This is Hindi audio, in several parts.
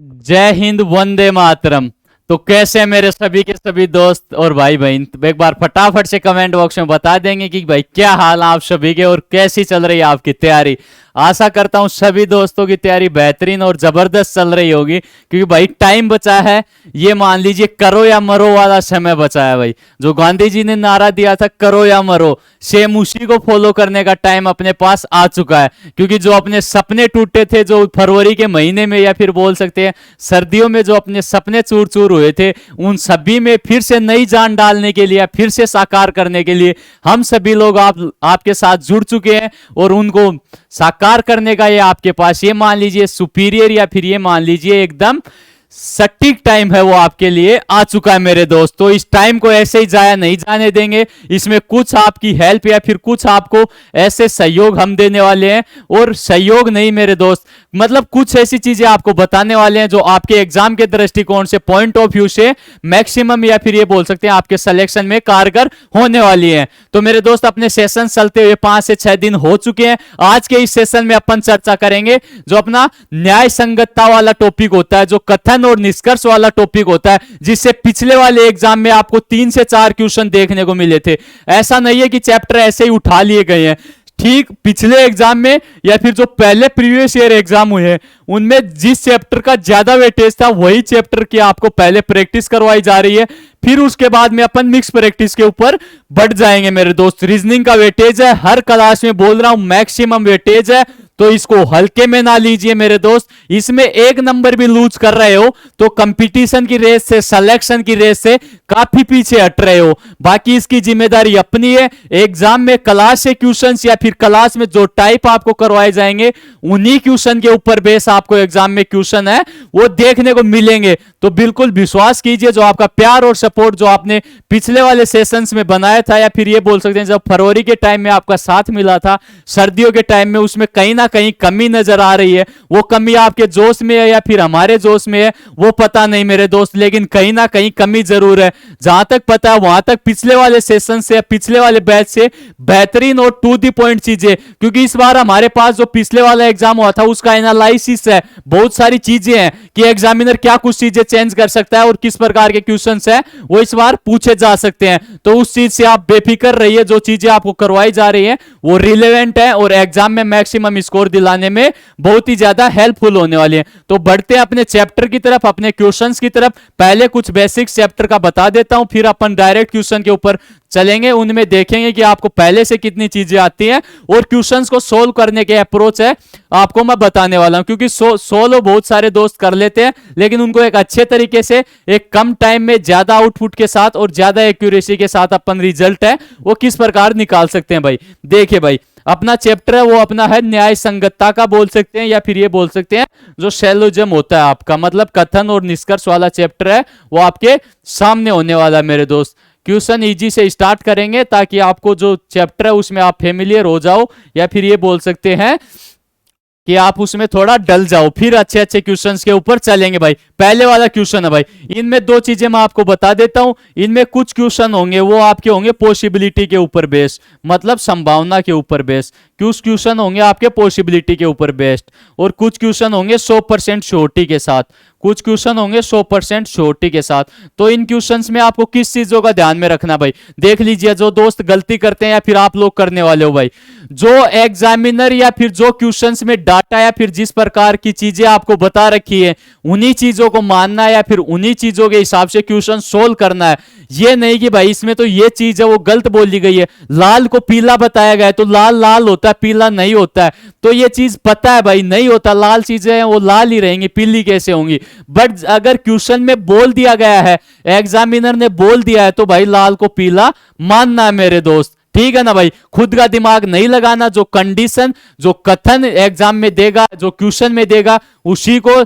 जय हिंद, वंदे मातरम। तो कैसे हैं मेरे सभी के सभी दोस्त और भाई बहन? तो एक बार फटाफट से कमेंट बॉक्स में बता देंगे कि भाई क्या हाल है आप सभी के और कैसी चल रही है आपकी तैयारी। आशा करता हूं सभी दोस्तों की तैयारी बेहतरीन और जबरदस्त चल रही होगी, क्योंकि भाई टाइम बचा है। ये मान लीजिए करो या मरो वाला समय बचा है भाई। जो गांधी जी ने नारा दिया था करो या मरो, सेम उसी को फॉलो करने का टाइम अपने पास आ चुका है। क्योंकि जो अपने सपने टूटे थे, जो फरवरी के महीने में या फिर बोल सकते हैं सर्दियों में जो अपने सपने चूर चूर हुए थे, उन सभी में फिर से नई जान डालने के लिए, फिर से साकार करने के लिए हम सभी लोग आपके साथ जुड़ चुके हैं। और उनको साकार करने का ये आपके पास, ये मान लीजिए सुपीरियर या फिर ये मान लीजिए एकदम सटीक टाइम है, वो आपके लिए आ चुका है मेरे दोस्त। तो इस टाइम को ऐसे ही जाया नहीं जाने देंगे। इसमें कुछ आपकी हेल्प या फिर कुछ आपको ऐसे सहयोग हम देने वाले हैं। और सहयोग नहीं मेरे दोस्त, मतलब कुछ ऐसी चीजें आपको बताने वाले हैं जो आपके एग्जाम के दृष्टिकोण से, पॉइंट ऑफ व्यू से मैक्सिमम या फिर ये बोल सकते हैं आपके सिलेक्शन में कारगर होने वाली है। तो मेरे दोस्त अपने सेशन चलते हुए 5 से 6 दिन हो चुके हैं। आज के इस सेशन में अपन चर्चा करेंगे जो अपना न्याय संगतता वाला टॉपिक होता है, जो कथन और निष्कर्ष वाला टॉपिक होता है, जिससे पिछले वाले एग्जाम में आपको 3 से 4 क्वेश्चन देखने को मिले थे। ऐसा नहीं है कि चैप्टर ऐसे ही उठा लिए गए हैं। ठीक पिछले एग्जाम में या फिर जो पहले प्रीवियस ईयर एग्जाम हुए हैं, उनमें जिस चैप्टर का ज्यादा वेटेज था वही चैप्टर की आपको पहले प्रैक्टिस करवाई जा रही है। फिर उसके बाद में अपन मिक्स प्रैक्टिस के ऊपर बढ़ जाएंगे मेरे दोस्त। रीजनिंग का वेटेज है, हर क्लास में बोल रहा हूं मैक्सिमम वेटेज है, तो इसको हल्के में ना लीजिए मेरे दोस्त। इसमें एक नंबर भी लूज कर रहे हो तो कंपटीशन की रेस से, सिलेक्शन की रेस से काफी पीछे हट रहे हो। बाकी इसकी जिम्मेदारी अपनी है। एग्जाम में क्लास से क्वेश्चंस या फिर क्लास में जो टाइप आपको करवाए जाएंगे, उन्हीं क्वेश्चन के ऊपर बेस आपको एग्जाम में क्वेश्चन है वो देखने को मिलेंगे। तो बिल्कुल विश्वास कीजिए, जो आपका प्यार और सपोर्ट जो आपने पिछले वाले सेशंस में बनाया था, या फिर ये बोल सकते हैं जब फरवरी के टाइम में आपका साथ मिला था सर्दियों के टाइम में, उसमें कहीं ना कहीं कमी नजर आ रही है। वो कमी आपके जोश में है या फिर हमारे जोश में है वो पता नहीं मेरे दोस्त, लेकिन कहीं ना कहीं कमी जरूर है। जहां तक पता है वहां तक पिछले वाले सेशन से, पिछले वाले बैच से बेहतरीन और टू दी पॉइंट चीजें, क्योंकि इस बार हमारे पास जो पिछले वाला एग्जाम हुआ था उसका एनालिसिस है, बहुत सारी चीजें हैं कि एग्जामिनर क्या कुछ चीजें चेंज कर सकता है और किस प्रकार के क्वेश्चन है वो इस बार पूछे जा सकते हैं। तो उस चीज से आप बेफिक्र रहिए, जो चीजें आपको करवाई जा रही है वो रिलेवेंट है और एग्जाम में मैक्सिमम स्कोर दिलाने में बहुत ही ज्यादा हेल्पफुल होने वाली है। तो बढ़ते हैं अपने चैप्टर की तरफ, अपने क्वेश्चंस की तरफ। पहले कुछ बेसिक्स चैप्टर का बता देता हूं, फिर अपन डायरेक्ट क्वेश्चन के ऊपर चलेंगे। उनमें देखेंगे कि आपको पहले से कितनी चीजें आती हैं और क्वेश्चंस को सोल्व करने के अप्रोच है आपको मैं बताने वाला हूं। क्योंकि सोल्व बहुत सारे दोस्त कर लेते हैं, लेकिन उनको एक अच्छे तरीके से, एक कम टाइम में ज्यादा आउटपुट के साथ और ज्यादा एक्यूरेसी के साथ अपन रिजल्ट है वो किस प्रकार निकाल सकते हैं भाई। देखिए भाई, अपना चैप्टर है वो अपना है न्याय संगतता का, बोल सकते हैं या फिर ये बोल सकते हैं जो शैलोजम होता है आपका, मतलब कथन और निष्कर्ष वाला चैप्टर है वो आपके सामने होने वाला है मेरे दोस्त। क्वेश्चन इजी से स्टार्ट करेंगे ताकि आपको जो चैप्टर है उसमें आप फेमिलियर हो जाओ, या फिर ये बोल सकते हैं कि आप उसमें थोड़ा डल जाओ, फिर अच्छे अच्छे क्वेश्चंस के ऊपर चलेंगे भाई। पहले वाला क्वेश्चन है भाई, इनमें दो चीजें मैं आपको बता देता हूं। इनमें कुछ क्वेश्चन होंगे वो आपके होंगे पॉसिबिलिटी के ऊपर बेस्ड, मतलब संभावना के ऊपर बेस्ड। कुछ क्वेश्चन होंगे आपके पॉसिबिलिटी के ऊपर बेस्ड, और कुछ क्वेश्चन होंगे 100% श्योरिटी के साथ, कुछ क्वेश्चन होंगे 100% श्योरिटी के साथ। तो इन क्वेश्चंस में आपको किस चीजों का ध्यान में रखना भाई, देख लीजिए। जो दोस्त गलती करते हैं या फिर आप लोग करने वाले हो भाई, जो एग्जामिनर या फिर जो क्वेश्चंस में डाटा या फिर जिस प्रकार की चीजें आपको बता रखी है उन्हीं चीजों को मानना है या फिर उन्हीं चीजों के हिसाब से क्वेश्चन सोल्व करना है। ये नहीं कि भाई इसमें तो ये चीज है वो गलत बोल दी गई है, लाल को पीला बताया गया है तो लाल लाल होता है पीला नहीं होता है, तो ये चीज पता है भाई नहीं होता। लाल चीजें हैं वो लाल ही रहेंगी, पीली कैसे होंगी। बट अगर क्वेश्चन में बोल दिया गया है, एग्जामिनर ने बोल दिया है, तो भाई लाल को पीला मानना है मेरे दोस्त, ठीक है ना भाई। खुद का दिमाग नहीं लगाना, जो कंडीशन, जो कथन एग्जाम में देगा, जो क्वेश्चन में देगा, उसी को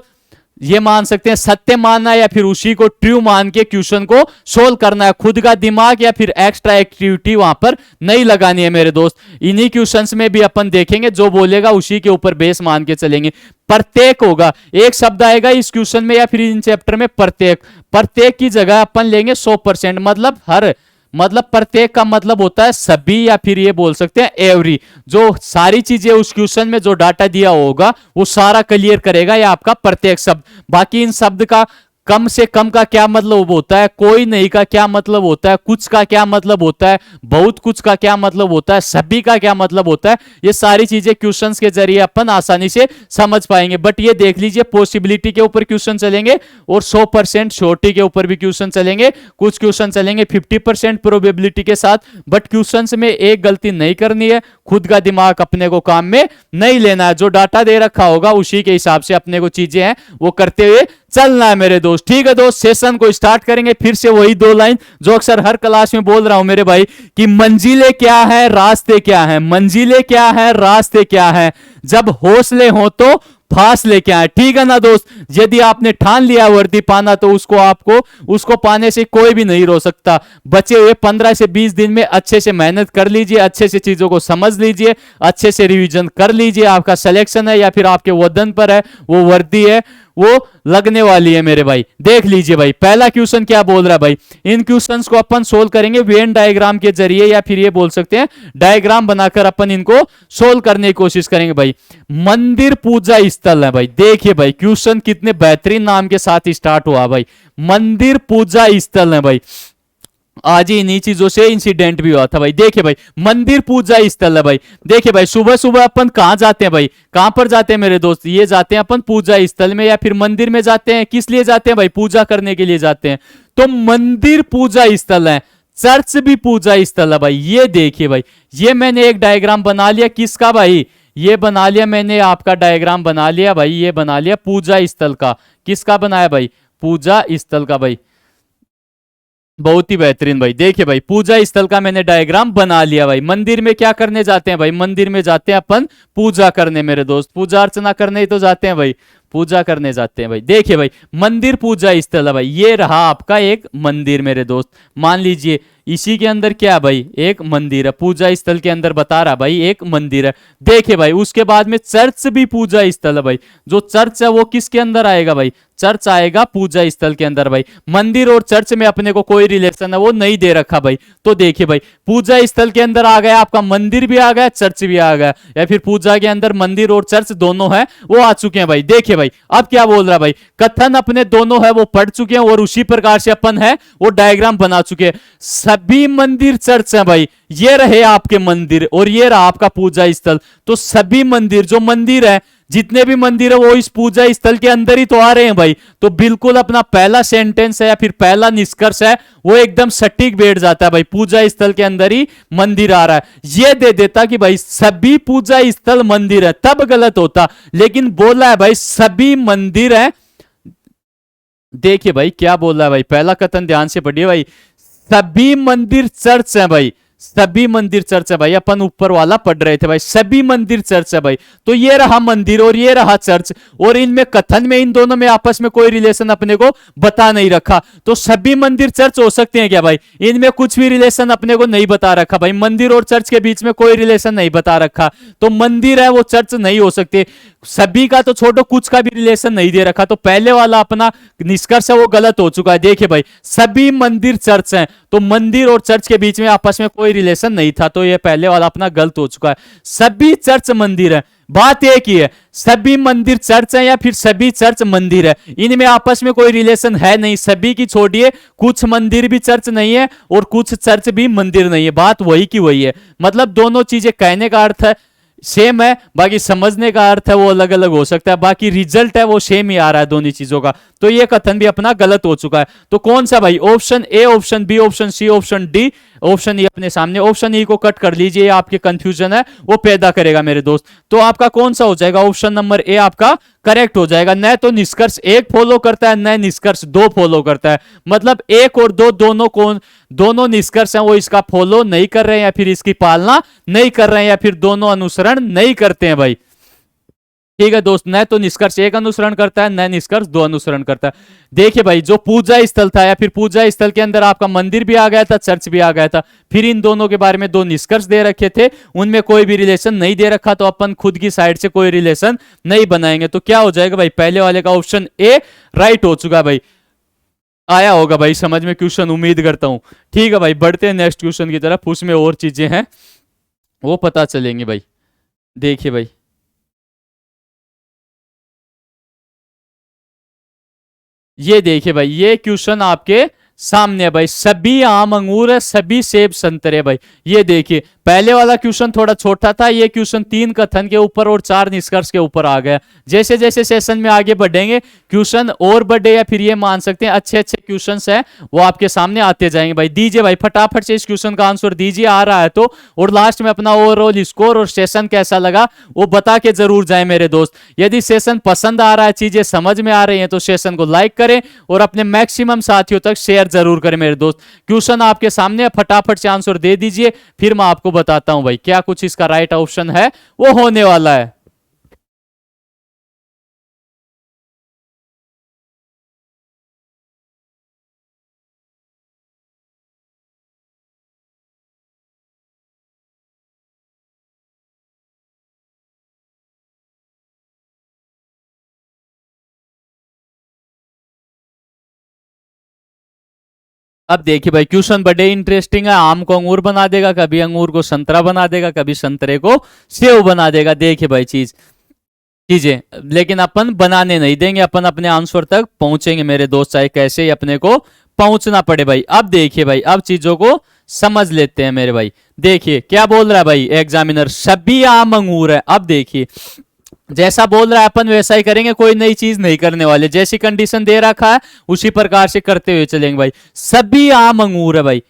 ये मान सकते हैं सत्य मानना या फिर उसी को ट्रू मान के क्वेश्चन को सोल्व करना है। खुद का दिमाग या फिर एक्स्ट्रा एक्टिविटी वहां पर नहीं लगानी है मेरे दोस्त। इन्हीं क्वेश्चंस में भी अपन देखेंगे, जो बोलेगा उसी के ऊपर बेस मान के चलेंगे। प्रत्येक होगा, एक शब्द आएगा इस क्वेश्चन में या फिर इन चैप्टर में प्रत्येक, प्रत्येक की जगह अपन लेंगे 100%, मतलब हर, मतलब प्रत्येक का मतलब होता है सभी, या फिर ये बोल सकते हैं एवरी। जो सारी चीजें उस क्वेश्चन में जो डाटा दिया होगा वो सारा क्लियर करेगा या आपका प्रत्येक शब्द। बाकी इन शब्द का कम से कम का क्या मतलब होता है, कोई नहीं का क्या मतलब होता है, कुछ का क्या मतलब होता है, बहुत कुछ का क्या मतलब होता है, सभी का क्या मतलब होता है, ये सारी चीजें क्वेश्चंस के जरिए अपन आसानी से समझ पाएंगे। बट ये देख लीजिए पॉसिबिलिटी के ऊपर क्वेश्चन चलेंगे और 100% श्योरिटी के ऊपर भी क्वेश्चन चलेंगे, कुछ क्वेश्चन चलेंगे 50% प्रोबेबिलिटी के साथ। बट क्वेश्चंस में एक गलती नहीं करनी है, खुद का दिमाग अपने को काम में नहीं लेना है, जो डाटा दे रखा होगा उसी के हिसाब से अपने को चीजें हैं वो करते हुए चलना है मेरे दोस्त। ठीक है दोस्त, सेशन को स्टार्ट करेंगे। फिर से वही 2 लाइन जो अक्सर हर क्लास में बोल रहा हूं मेरे भाई, कि मंजिलें क्या है रास्ते क्या है, मंजिलें क्या है रास्ते क्या है, जब हौसले हो तो फासले क्या है। ठीक है ना दोस्त, यदि आपने ठान लिया वर्दी पाना तो उसको पाने से कोई भी नहीं रोक सकता। बचे हुए 15 से 20 दिन में अच्छे से मेहनत कर लीजिए, अच्छे से चीजों को समझ लीजिए, अच्छे से रिवीजन कर लीजिए। आपका सिलेक्शन है या फिर आपके वतन पर है, वो वर्दी है वो लगने वाली है मेरे भाई। देख लीजिए भाई, पहला क्वेश्चन क्या बोल रहा है भाई। इन क्वेश्चंस को अपन सोल्व करेंगे वेन डायग्राम के जरिए, या फिर ये बोल सकते हैं डायग्राम बनाकर अपन इनको सोल्व करने की कोशिश करेंगे भाई। मंदिर पूजा स्थल है भाई। देखिए भाई क्वेश्चन कितने बेहतरीन नाम के साथ स्टार्ट हुआ भाई, मंदिर पूजा स्थल है भाई। आज ही इन्हीं चीजों से इंसिडेंट भी हुआ था भाई। देखिए भाई मंदिर पूजा स्थल है भाई। देखिए भाई सुबह सुबह अपन कहां जाते हैं भाई, कहां पर जाते हैं मेरे दोस्त, ये जाते हैं अपन पूजा स्थल में या फिर मंदिर में जाते हैं। किस लिए जाते हैं भाई, पूजा करने के लिए जाते हैं। तो मंदिर पूजा स्थल है, चर्च भी पूजा स्थल है भाई। ये देखिए भाई, ये मैंने एक डायग्राम बना लिया, किसका भाई, ये बना लिया मैंने, आपका डायग्राम बना लिया भाई, ये बना लिया पूजा स्थल का। किसका बनाया भाई, पूजा स्थल का भाई। बहुत ही बेहतरीन भाई। देखिए भाई पूजा स्थल का मैंने डायग्राम बना लिया भाई। मंदिर में क्या करने जाते हैं भाई, मंदिर में जाते हैं अपन पूजा करने मेरे दोस्त, पूजा अर्चना करने ही तो जाते हैं भाई, पूजा करने जाते हैं भाई। देखिए भाई मंदिर पूजा स्थल है भाई, ये रहा आपका एक मंदिर मेरे दोस्त। मान लीजिए इसी के अंदर क्या है भाई, एक मंदिर है, पूजा स्थल के अंदर बता रहा भाई एक मंदिर है। देखिए भाई उसके बाद में चर्च भी पूजा स्थल है भाई। जो चर्च है वो किसके अंदर आएगा भाई, चर्च आएगा पूजा स्थल के अंदर भाई। मंदिर और चर्च में अपने को कोई रिलेशन है वो नहीं दे रखा भाई। तो देखिए भाई पूजा स्थल के अंदर आ गया आपका, मंदिर भी आ गया, चर्च भी आ गया, या फिर पूजा के अंदर मंदिर और चर्च दोनों है वो आ चुके हैं भाई। देखिए भाई अब क्या बोल रहा है भाई, कथन अपने दोनों है वो पढ़ चुके हैं और उसी प्रकार से अपन है वो डायग्राम बना चुके हैं। सभी मंदिर चर्च है भाई, ये रहे आपके मंदिर और ये रहा आपका पूजा स्थल। तो सभी मंदिर, जो मंदिर है जितने भी मंदिर है वो इस पूजा स्थल के अंदर ही तो आ रहे हैं भाई। तो बिल्कुल अपना पहला सेंटेंस है या फिर पहला निष्कर्ष है वो एकदम सटीक बैठ जाता है भाई, पूजा स्थल के अंदर ही मंदिर आ रहा है। ये दे देता कि भाई सभी पूजा स्थल मंदिर है तब गलत होता, लेकिन बोला है भाई सभी मंदिर है। देखिए भाई क्या बोल रहा है भाई, पहला कथन ध्यान से पढ़िए भाई, सभी मंदिर चर्च है भाई, सभी मंदिर चर्च है भाई। अपन ऊपर वाला पढ़ रहे थे भाई, सभी मंदिर चर्च है भाई। तो ये रहा मंदिर और ये रहा चर्च, और इनमें कथन में इन दोनों में आपस में कोई रिलेशन अपने को बता नहीं रखा। तो सभी मंदिर चर्च हो सकते हैं क्या भाई, इनमें कुछ भी रिलेशन अपने को नहीं बता रखा भाई। मंदिर और चर्च के बीच में कोई रिलेशन नहीं बता रखा, तो मंदिर है वो चर्च नहीं हो सकते। सभी का तो छोड़ो, कुछ का भी रिलेशन नहीं दे रखा, तो पहले वाला अपना निष्कर्ष है वो गलत हो चुका है। देखिए भाई सभी मंदिर चर्च हैं, तो मंदिर और चर्च के बीच में आपस में कोई रिलेशन नहीं था, तो ये पहले वाला अपना गलत हो चुका है। सभी चर्च मंदिर है, बात एक ही है, सभी मंदिर चर्च है या फिर सभी चर्च मंदिर है, इनमें आपस में कोई रिलेशन है नहीं। सभी की छोड़िए, कुछ मंदिर भी चर्च नहीं है और कुछ चर्च भी मंदिर नहीं है, बात वही की वही है। मतलब दोनों चीजें कहने का अर्थ है सेम है, बाकी समझने का अर्थ है वो अलग अलग हो सकता है, बाकी रिजल्ट है वो सेम ही आ रहा है दोनों चीजों का। तो ये कथन भी अपना गलत हो चुका है। तो कौन सा भाई, option A, option B, option C, option D, option E अपने सामने, ऑप्शन ई को कट कर लीजिए, आपके कंफ्यूजन है वो पैदा करेगा मेरे दोस्त। तो आपका कौन सा हो जाएगा, ऑप्शन नंबर ए आपका करेक्ट हो जाएगा। न तो निष्कर्ष एक फॉलो करता है, न निष्कर्ष दो फॉलो करता है। मतलब एक और दो दोनों निष्कर्ष हैं वो इसका फॉलो नहीं कर रहे हैं या फिर इसकी पालना नहीं कर रहे हैं या फिर दोनों अनुसरण नहीं करते हैं भाई। ठीक है दोस्त, न तो निष्कर्ष एक अनुसरण करता है, न निष्कर्ष दो अनुसरण करता है। देखिए भाई जो पूजा स्थल था या फिर पूजा स्थल के अंदर आपका मंदिर भी आ गया था, चर्च भी आ गया था, फिर इन दोनों के बारे में दो निष्कर्ष दे रखे थे, उनमें कोई भी रिलेशन नहीं दे रखा, तो अपन खुद की साइड से कोई रिलेशन नहीं बनाएंगे। तो क्या हो जाएगा भाई, पहले वाले का ऑप्शन ए राइट हो चुका भाई। आया होगा भाई समझ में क्वेश्चन, उम्मीद करता हूं। ठीक है भाई, बढ़ते हैं नेक्स्ट क्वेश्चन की तरफ, उसमें और चीजें हैं वो पता चलेंगे भाई। देखिए भाई, ये देखिए भाई, ये क्वेश्चन आपके सामने है भाई। सभी आम अंगूर है, सभी सेब संतरे भाई। ये देखिए, पहले वाला क्वेश्चन थोड़ा छोटा था, ये क्वेश्चन 3 कथन के ऊपर और 4 निष्कर्ष के ऊपर आ गया। जैसे जैसे सेशन में आगे बढ़ेंगे क्वेश्चन और बढ़े, या फिर ये मान सकते हैं अच्छे अच्छे क्वेश्चंस हैं वो आपके सामने आते जाएंगे भाई। दीजिए भाई फटाफट से इस क्वेश्चन का आंसर दीजिए, आ रहा है तो। और लास्ट में अपना ओवरऑल स्कोर और सेशन कैसा लगा वो बता के जरूर जाए मेरे दोस्त। यदि सेशन पसंद आ रहा है, चीजें समझ में आ रही हैं, तो सेशन को लाइक करें और अपने मैक्सिमम साथियों तक शेयर जरूर करें मेरे दोस्त। क्वेश्चन आपके सामने, फटाफट से आंसर दे दीजिए, फिर मैं आपको बताता हूं भाई क्या कुछ इसका राइट ऑप्शन है वो होने वाला है। अब देखिए भाई, क्वेश्चन बड़े इंटरेस्टिंग है। आम को अंगूर बना देगा, कभी अंगूर को संतरा बना देगा, कभी संतरे को सेव बना देगा। देखिए भाई चीजें, लेकिन अपन बनाने नहीं देंगे, अपन अपने आंसर तक पहुंचेंगे मेरे दोस्त, चाहे कैसे ही अपने को पहुंचना पड़े भाई। अब देखिए भाई, अब चीजों को समझ लेते हैं मेरे भाई। देखिए क्या बोल रहा है भाई एग्जामिनर, सभी आम अंगूर है। अब देखिए, जैसा बोल रहा है अपन वैसा ही करेंगे, कोई नई चीज नहीं करने वाले। जैसी कंडीशन दे रखा है उसी प्रकार से करते हुए चलेंगे भाई। सभी आम अंगूर है भाई,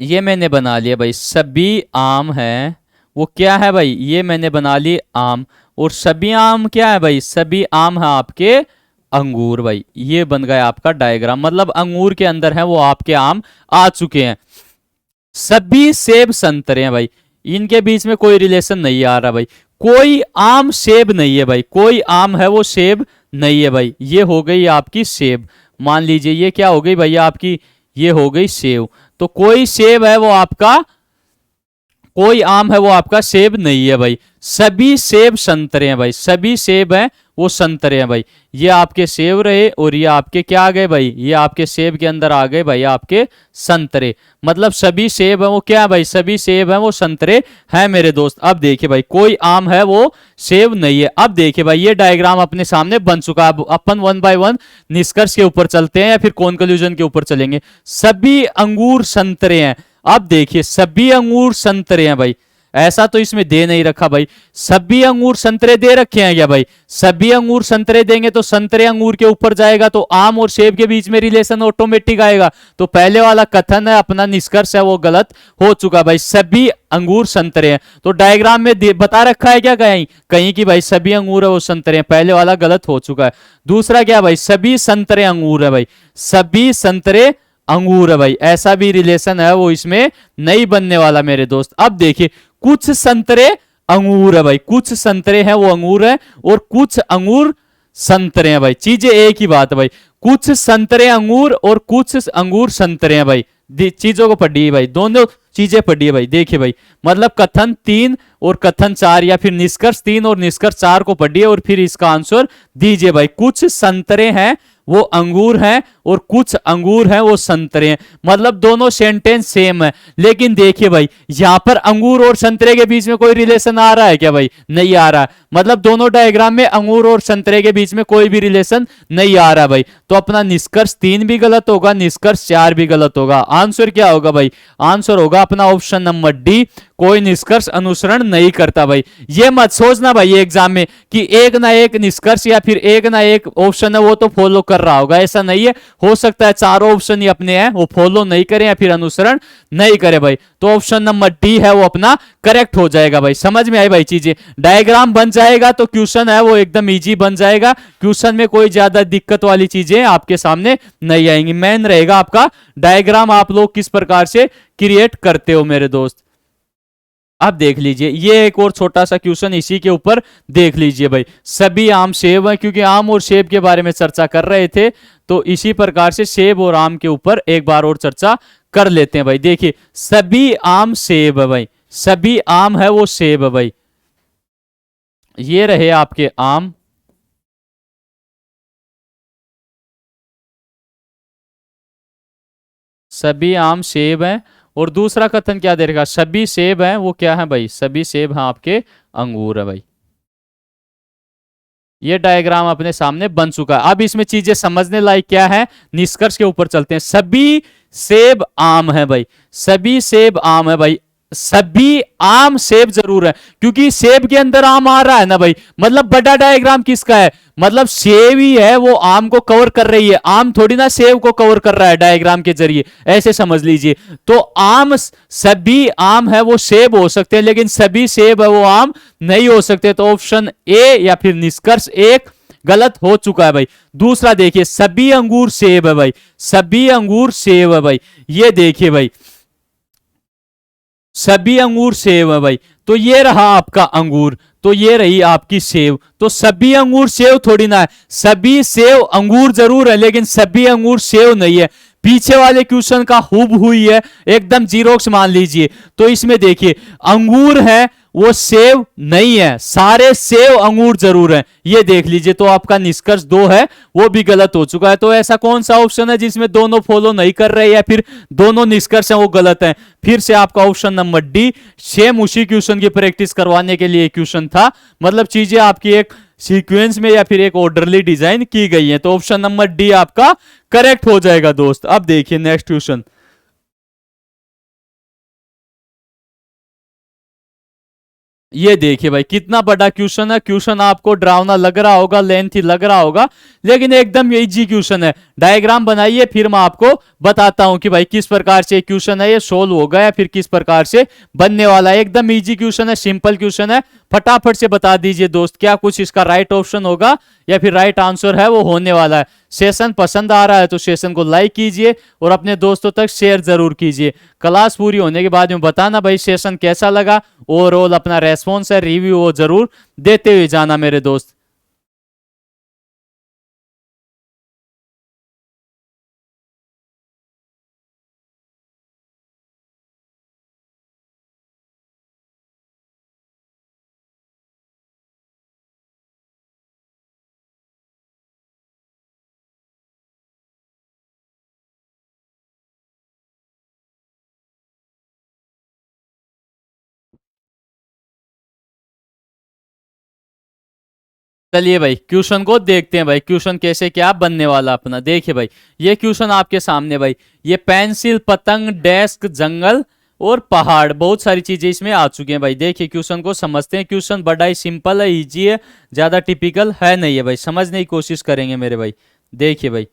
ये मैंने बना लिया भाई। सभी आम है, वो क्या है भाई, ये मैंने बना ली आम। और सभी आम क्या है भाई, सभी आम है आपके अंगूर भाई। ये बन गया आपका डायग्राम, मतलब अंगूर के अंदर है वो आपके आम आ चुके हैं। सभी सेब संतरे हैं भाई, इनके बीच में कोई रिलेशन नहीं आ रहा भाई। कोई आम सेब नहीं है भाई, कोई आम है वो सेब नहीं है भाई। ये हो गई आपकी सेब, मान लीजिए ये क्या हो गई भैया आपकी, ये हो गई सेब। तो कोई सेब है वो आपका, कोई आम है वो आपका सेब नहीं है भाई। सभी सेब संतरे हैं भाई, सभी सेब हैं वो संतरे हैं भाई। ये आपके सेब रहे और ये आपके क्या आ गए भाई, ये आपके सेब के अंदर आ गए भाई आपके संतरे। मतलब सभी सेब है वो क्या है भाई, सभी सेब है वो संतरे हैं मेरे दोस्त। अब देखिए भाई, कोई आम है वो सेब नहीं है। अब देखिए भाई, ये डायग्राम अपने सामने बन चुका है। अब अपन वन बाय वन निष्कर्ष के ऊपर चलते हैं या फिर कंक्लूजन के ऊपर चलेंगे। सभी अंगूर संतरे हैं। अब देखिए, सभी अंगूर संतरे हैं भाई, ऐसा तो इसमें दे नहीं रखा भाई। सभी अंगूर संतरे दे रखे हैं क्या भाई, सभी अंगूर संतरे देंगे तो संतरे अंगूर के ऊपर जाएगा, तो आम और सेब के बीच में रिलेशन ऑटोमेटिक आएगा। तो पहले वाला कथन है अपना, निष्कर्ष है वो गलत हो चुका भाई। सभी अंगूर संतरे हैं, तो डायग्राम में बता रखा है क्या कहीं कहीं कि भाई सभी अंगूर है वो संतरे हैं, पहले वाला गलत हो चुका है। दूसरा क्या भाई, सभी संतरे अंगूर है भाई, सभी संतरे अंगूर है भाई, ऐसा भी रिलेशन है वो इसमें नहीं बनने वाला मेरे दोस्त। अब देखिए, कुछ संतरे अंगूर है भाई, कुछ संतरे हैं वो अंगूर है, और कुछ अंगूर संतरे हैं भाई। चीजें एक ही बात है भाई, कुछ संतरे अंगूर और कुछ अंगूर संतरे हैं भाई। चीजों को पढ़िए भाई, दोनों चीजें पढ़िए भाई। देखिए भाई, मतलब कथन 3 और कथन 4, या फिर निष्कर्ष 3 और निष्कर्ष 4 को पढ़िए और फिर इसका आंसर दीजिए भाई। कुछ संतरे हैं वो अंगूर हैं और कुछ अंगूर हैं वो संतरे हैं, मतलब दोनों सेंटेंस सेम है। लेकिन देखिए भाई, यहां पर अंगूर और संतरे के बीच में कोई रिलेशन आ रहा है क्या भाई, नहीं आ रहा है। मतलब दोनों डायग्राम में अंगूर और संतरे के बीच में कोई भी रिलेशन नहीं आ रहा भाई। तो अपना निष्कर्ष 3 भी गलत होगा, निष्कर्ष 4 भी गलत होगा। आंसर क्या होगा भाई, आंसर होगा अपना ऑप्शन नंबर डी, कोई निष्कर्ष अनुसरण नहीं करता भाई। ये मत सोचना भाई एग्जाम में कि एक ना एक निष्कर्ष या फिर एक ना एक ऑप्शन है वो तो फॉलो कर रहा होगा, ऐसा नहीं है। हो सकता है चारों ऑप्शन ही अपने हैं वो फॉलो नहीं करें या फिर अनुसरण नहीं करे भाई। तो ऑप्शन नंबर डी है वो अपना करेक्ट हो जाएगा भाई। समझ में आई भाई चीजें, डायग्राम बन जाएगा तो क्वेश्चन है वो एकदम इजी बन जाएगा। क्वेश्चन में कोई ज्यादा दिक्कत वाली चीजें आपके सामने नहीं आएंगी। मेन रहेगा आपका डायग्राम, आप लोग किस प्रकार से क्रिएट करते हो मेरे दोस्त। अब देख लीजिए, ये एक और छोटा सा क्वेश्चन इसी के ऊपर देख लीजिए भाई। सभी आम सेब है, क्योंकि आम और सेब के बारे में चर्चा कर रहे थे, तो इसी प्रकार से सेब और आम के ऊपर एक बार और चर्चा कर लेते हैं भाई। देखिए, सभी आम सेब है भाई, सभी आम है वो सेब है भाई। ये रहे आपके आम, सभी आम सेब हैं। और दूसरा कथन क्या दे रखा, सभी सेब हैं वो क्या है भाई, सभी सेब हैं आपके अंगूर है भाई। ये डायग्राम अपने सामने बन चुका है। अब इसमें चीजें समझने लायक क्या है, निष्कर्ष के ऊपर चलते हैं। सभी सेब आम है भाई, सभी सेब आम है भाई, सभी आम सेब जरूर है, क्योंकि सेब के अंदर आम आ रहा है ना भाई। मतलब बड़ा डायग्राम किसका है, मतलब सेब ही है वो आम को कवर कर रही है, आम थोड़ी ना सेब को कवर कर रहा है डायग्राम के जरिए, ऐसे समझ लीजिए। तो आम, सभी आम है वो सेब हो सकते हैं, लेकिन सभी सेब है वो आम नहीं हो सकते। तो ऑप्शन ए या फिर निष्कर्ष एक गलत हो चुका है भाई। दूसरा देखिए, सभी अंगूर सेब है भाई, सभी अंगूर सेब है भाई। ये देखिए भाई, सभी अंगूर सेब है भाई। तो ये रहा आपका अंगूर, तो ये रही आपकी सेब। तो सभी अंगूर सेब थोड़ी ना है, सभी सेब अंगूर जरूर है लेकिन सभी अंगूर सेब नहीं है। पीछे वाले क्वेश्चन का हूबहू ही है, एकदम जीरोक्स मान लीजिए। तो इसमें देखिए, अंगूर है वो सेब नहीं है, सारे सेब अंगूर जरूर है, ये देख लीजिए। तो आपका निष्कर्ष 2 है वो भी गलत हो चुका है। तो ऐसा कौन सा ऑप्शन है जिसमें दोनों फॉलो नहीं कर रहे या फिर दोनों निष्कर्ष हैं वो गलत हैं? फिर से आपका ऑप्शन नंबर डी, सेम उसी क्वेश्चन की प्रैक्टिस करवाने के लिए क्वेश्चन था। मतलब चीजें आपकी एक सीक्वेंस में या फिर एक ऑर्डरली डिजाइन की गई है। तो ऑप्शन नंबर डी आपका करेक्ट हो जाएगा दोस्त। अब देखिए नेक्स्ट क्वेश्चन। ये देखिए भाई, कितना बड़ा क्वेश्चन है। क्वेश्चन आपको डरावना लग रहा होगा, लेंथी लग रहा होगा, लेकिन एकदम इजी क्वेश्चन है। डायग्राम बनाइए, फिर मैं आपको बताता हूं कि भाई किस प्रकार से क्वेश्चन है ये सोल्व होगा या फिर किस प्रकार से बनने वाला है। एकदम इजी क्वेश्चन है, सिंपल क्वेश्चन है। फटाफट से बता दीजिए दोस्त, क्या कुछ इसका राइट ऑप्शन होगा या फिर राइट आंसर है वो होने वाला है। सेशन पसंद आ रहा है तो सेशन को लाइक कीजिए और अपने दोस्तों तक शेयर जरूर कीजिए। क्लास पूरी होने के बाद में बताना भाई सेशन कैसा लगा, ओवरऑल अपना रेस्पॉन्स है, रिव्यू वो जरूर देते हुए जाना मेरे दोस्त। चलिए भाई क्वेश्चन को देखते हैं भाई, क्वेश्चन कैसे क्या बनने वाला अपना। देखिए भाई, ये क्वेश्चन आपके सामने भाई, ये पेंसिल, पतंग, डेस्क, जंगल और पहाड़, बहुत सारी चीजें इसमें आ चुकी हैं भाई। देखिए क्वेश्चन को समझते हैं। क्वेश्चन बड़ा ही सिंपल है, इजी है, ज्यादा टिपिकल है नहीं है भाई। समझने की कोशिश करेंगे मेरे भाई। देखिए भाई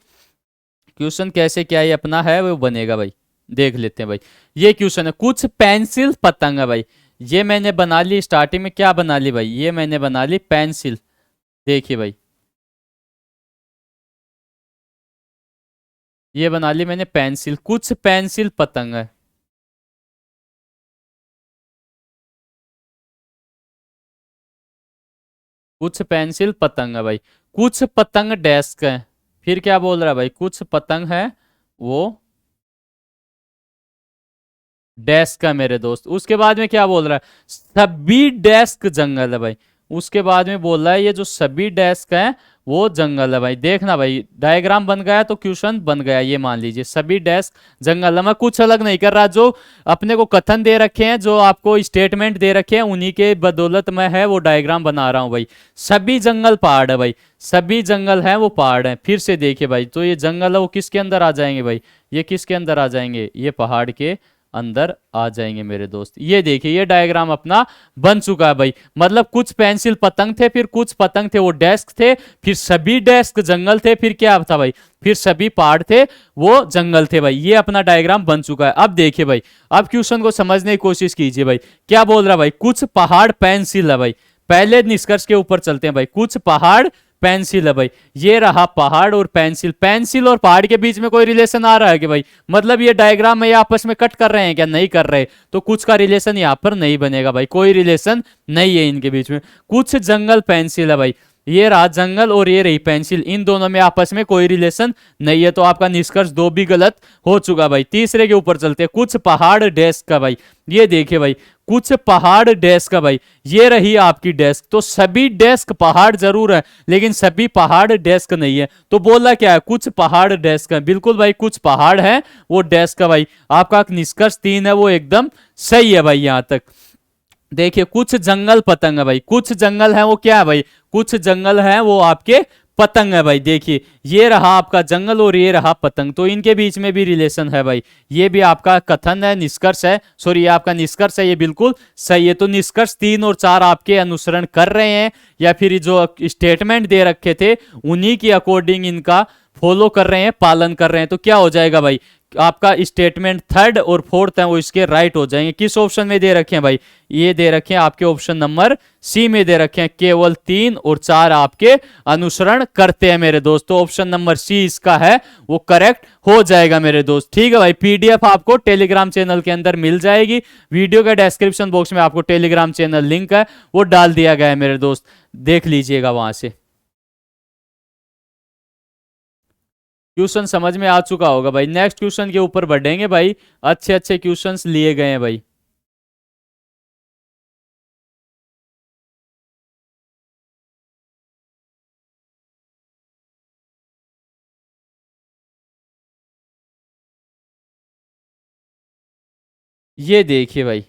क्वेश्चन कैसे क्या ये अपना है वो बनेगा भाई, देख लेते हैं भाई। ये क्वेश्चन है, कुछ पेंसिल पतंग है भाई। ये मैंने बना ली, स्टार्टिंग में क्या बना ली भाई, ये मैंने बना ली पेंसिल। देखिए भाई, ये बना ली मैंने पेंसिल, कुछ पेंसिल पतंग है। कुछ पेंसिल पतंग है भाई, कुछ पतंग डेस्क है। फिर क्या बोल रहा है भाई, कुछ पतंग है वो डेस्क है मेरे दोस्त। उसके बाद में क्या बोल रहा है, सभी डेस्क जंगल है भाई। उसके बाद में बोल रहा है ये जो सभी डेस्क है वो जंगल है भाई। देखना भाई, डायग्राम बन गया तो क्वेश्चन बन गया। ये मान लीजिए सभी डेस्क जंगल है, मैं कुछ अलग नहीं कर रहा। जो अपने को कथन दे रखे हैं, जो आपको स्टेटमेंट दे रखे हैं, उन्हीं के बदौलत मैं है वो डायग्राम बना रहा हूं भाई। सभी जंगल पहाड़ है भाई, सभी जंगल है वो पहाड़ है। फिर से देखिए भाई, तो ये जंगल है वो किसके अंदर आ जाएंगे भाई, ये किसके अंदर आ जाएंगे, ये पहाड़ के अंदर आ जाएंगे मेरे दोस्त। ये देखिए ये डायग्राम अपना बन चुका है भाई। मतलब कुछ पेंसिल पतंग थे, फिर कुछ पतंग थे वो डेस्क थे, फिर सभी डेस्क जंगल थे, फिर क्या था भाई, फिर सभी पहाड़ थे वो जंगल थे भाई। ये अपना डायग्राम बन चुका है। अब देखिए भाई, अब क्वेश्चन को समझने की कोशिश कीजिए भाई। क्या बोल रहा है भाई, कुछ पहाड़ पेंसिल है भाई। पहले निष्कर्ष के ऊपर चलते हैं भाई, कुछ पहाड़ पेंसिल है भाई। ये रहा पहाड़ और पेंसिल, पेंसिल और पहाड़ के बीच में कोई रिलेशन आ रहा है कि भाई, मतलब ये डायग्राम में ये आपस में कट कर रहे हैं क्या, नहीं कर रहे। तो कुछ का रिलेशन यहाँ पर नहीं बनेगा भाई, कोई रिलेशन नहीं है इनके बीच में। कुछ जंगल पेंसिल है भाई, ये रहा जंगल और ये रही पेंसिल, इन दोनों में आपस में कोई रिलेशन नहीं है। तो आपका निष्कर्ष 2 भी गलत हो चुका भाई। तीसरे के ऊपर चलते हैं, कुछ पहाड़ डेस्क का भाई। ये देखिए भाई, कुछ पहाड़ डेस्क है भाई, ये रही आपकी डेस्क। तो सभी डेस्क पहाड़ जरूर है, लेकिन सभी पहाड़ डेस्क नहीं है। तो बोला क्या है, कुछ पहाड़ डेस्क है। बिल्कुल भाई, कुछ पहाड़ है वो डेस्क है भाई। आपका निष्कर्ष 3 है वो एकदम सही है भाई। यहां तक देखिए, कुछ जंगल पतंग है भाई। कुछ जंगल है वो क्या है भाई, कुछ जंगल है वो आपके पतंग है भाई। देखिए, ये रहा आपका जंगल और ये रहा पतंग, तो इनके बीच में भी रिलेशन है भाई। ये भी आपका कथन है, निष्कर्ष है, सॉरी ये आपका निष्कर्ष है, ये बिल्कुल सही है। तो निष्कर्ष 3 और 4 आपके अनुसरण कर रहे हैं, या फिर जो स्टेटमेंट दे रखे थे उन्हीं की अकॉर्डिंग इनका फॉलो कर रहे हैं, पालन कर रहे हैं। तो क्या हो जाएगा भाई, आपका स्टेटमेंट 3rd और 4th है वो इसके राइट हो जाएंगे। किस ऑप्शन में दे रखे हैं भाई, ये दे रखे हैं आपके ऑप्शन नंबर सी में दे रखे हैं। केवल 3 और 4 आपके अनुसरण करते हैं मेरे दोस्त। तो ऑप्शन नंबर सी इसका है वो करेक्ट हो जाएगा मेरे दोस्त। ठीक है भाई, पीडीएफ आपको टेलीग्राम चैनल के अंदर मिल जाएगी। वीडियो का डिस्क्रिप्शन बॉक्स में आपको टेलीग्राम चैनल लिंक है वो डाल दिया गया है मेरे दोस्त, देख लीजिएगा वहां से। क्वेश्चन समझ में आ चुका होगा भाई। नेक्स्ट क्वेश्चन के ऊपर बढ़ेंगे भाई, अच्छे अच्छे क्वेश्चंस लिए गए हैं भाई। ये देखिए भाई,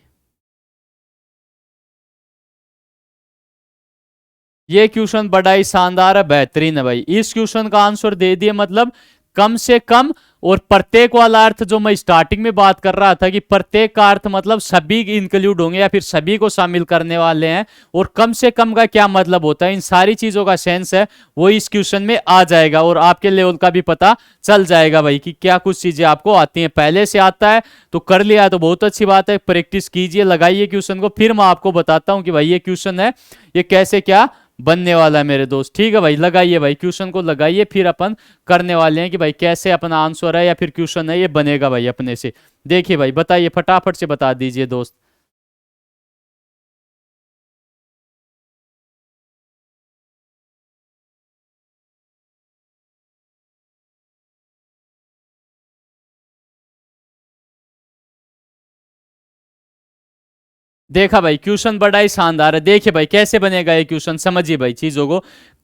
ये क्वेश्चन बड़ा ही शानदार है, बेहतरीन है भाई। इस क्वेश्चन का आंसर दे दिए, मतलब कम से कम। और प्रत्येक वाला अर्थ जो मैं स्टार्टिंग में बात कर रहा था कि प्रत्येक का अर्थ मतलब सभी इंक्लूड होंगे या फिर सभी को शामिल करने वाले हैं। और कम से कम का क्या मतलब होता है, इन सारी चीजों का सेंस है वो इस क्वेश्चन में आ जाएगा। और आपके लेवल का भी पता चल जाएगा भाई कि क्या कुछ चीजें आपको आती हैं। पहले से आता है तो कर लिया तो बहुत अच्छी बात है, प्रैक्टिस कीजिए, लगाइए क्वेश्चन को। फिर मैं आपको बताता हूं कि भाई ये क्वेश्चन है ये कैसे क्या बनने वाला है मेरे दोस्त। ठीक है भाई, लगाइए भाई क्वेश्चन को, लगाइए, फिर अपन करने वाले हैं कि भाई कैसे अपना आंसर है या फिर क्वेश्चन है ये बनेगा भाई अपने से। देखिए भाई, बताइए, फटाफट से बता दीजिए दोस्त। देखा भाई, क्वेश्चन बड़ा ही शानदार है। देखिए भाई कैसे बनेगा ये क्वेश्चन, समझिए भाई चीजों को।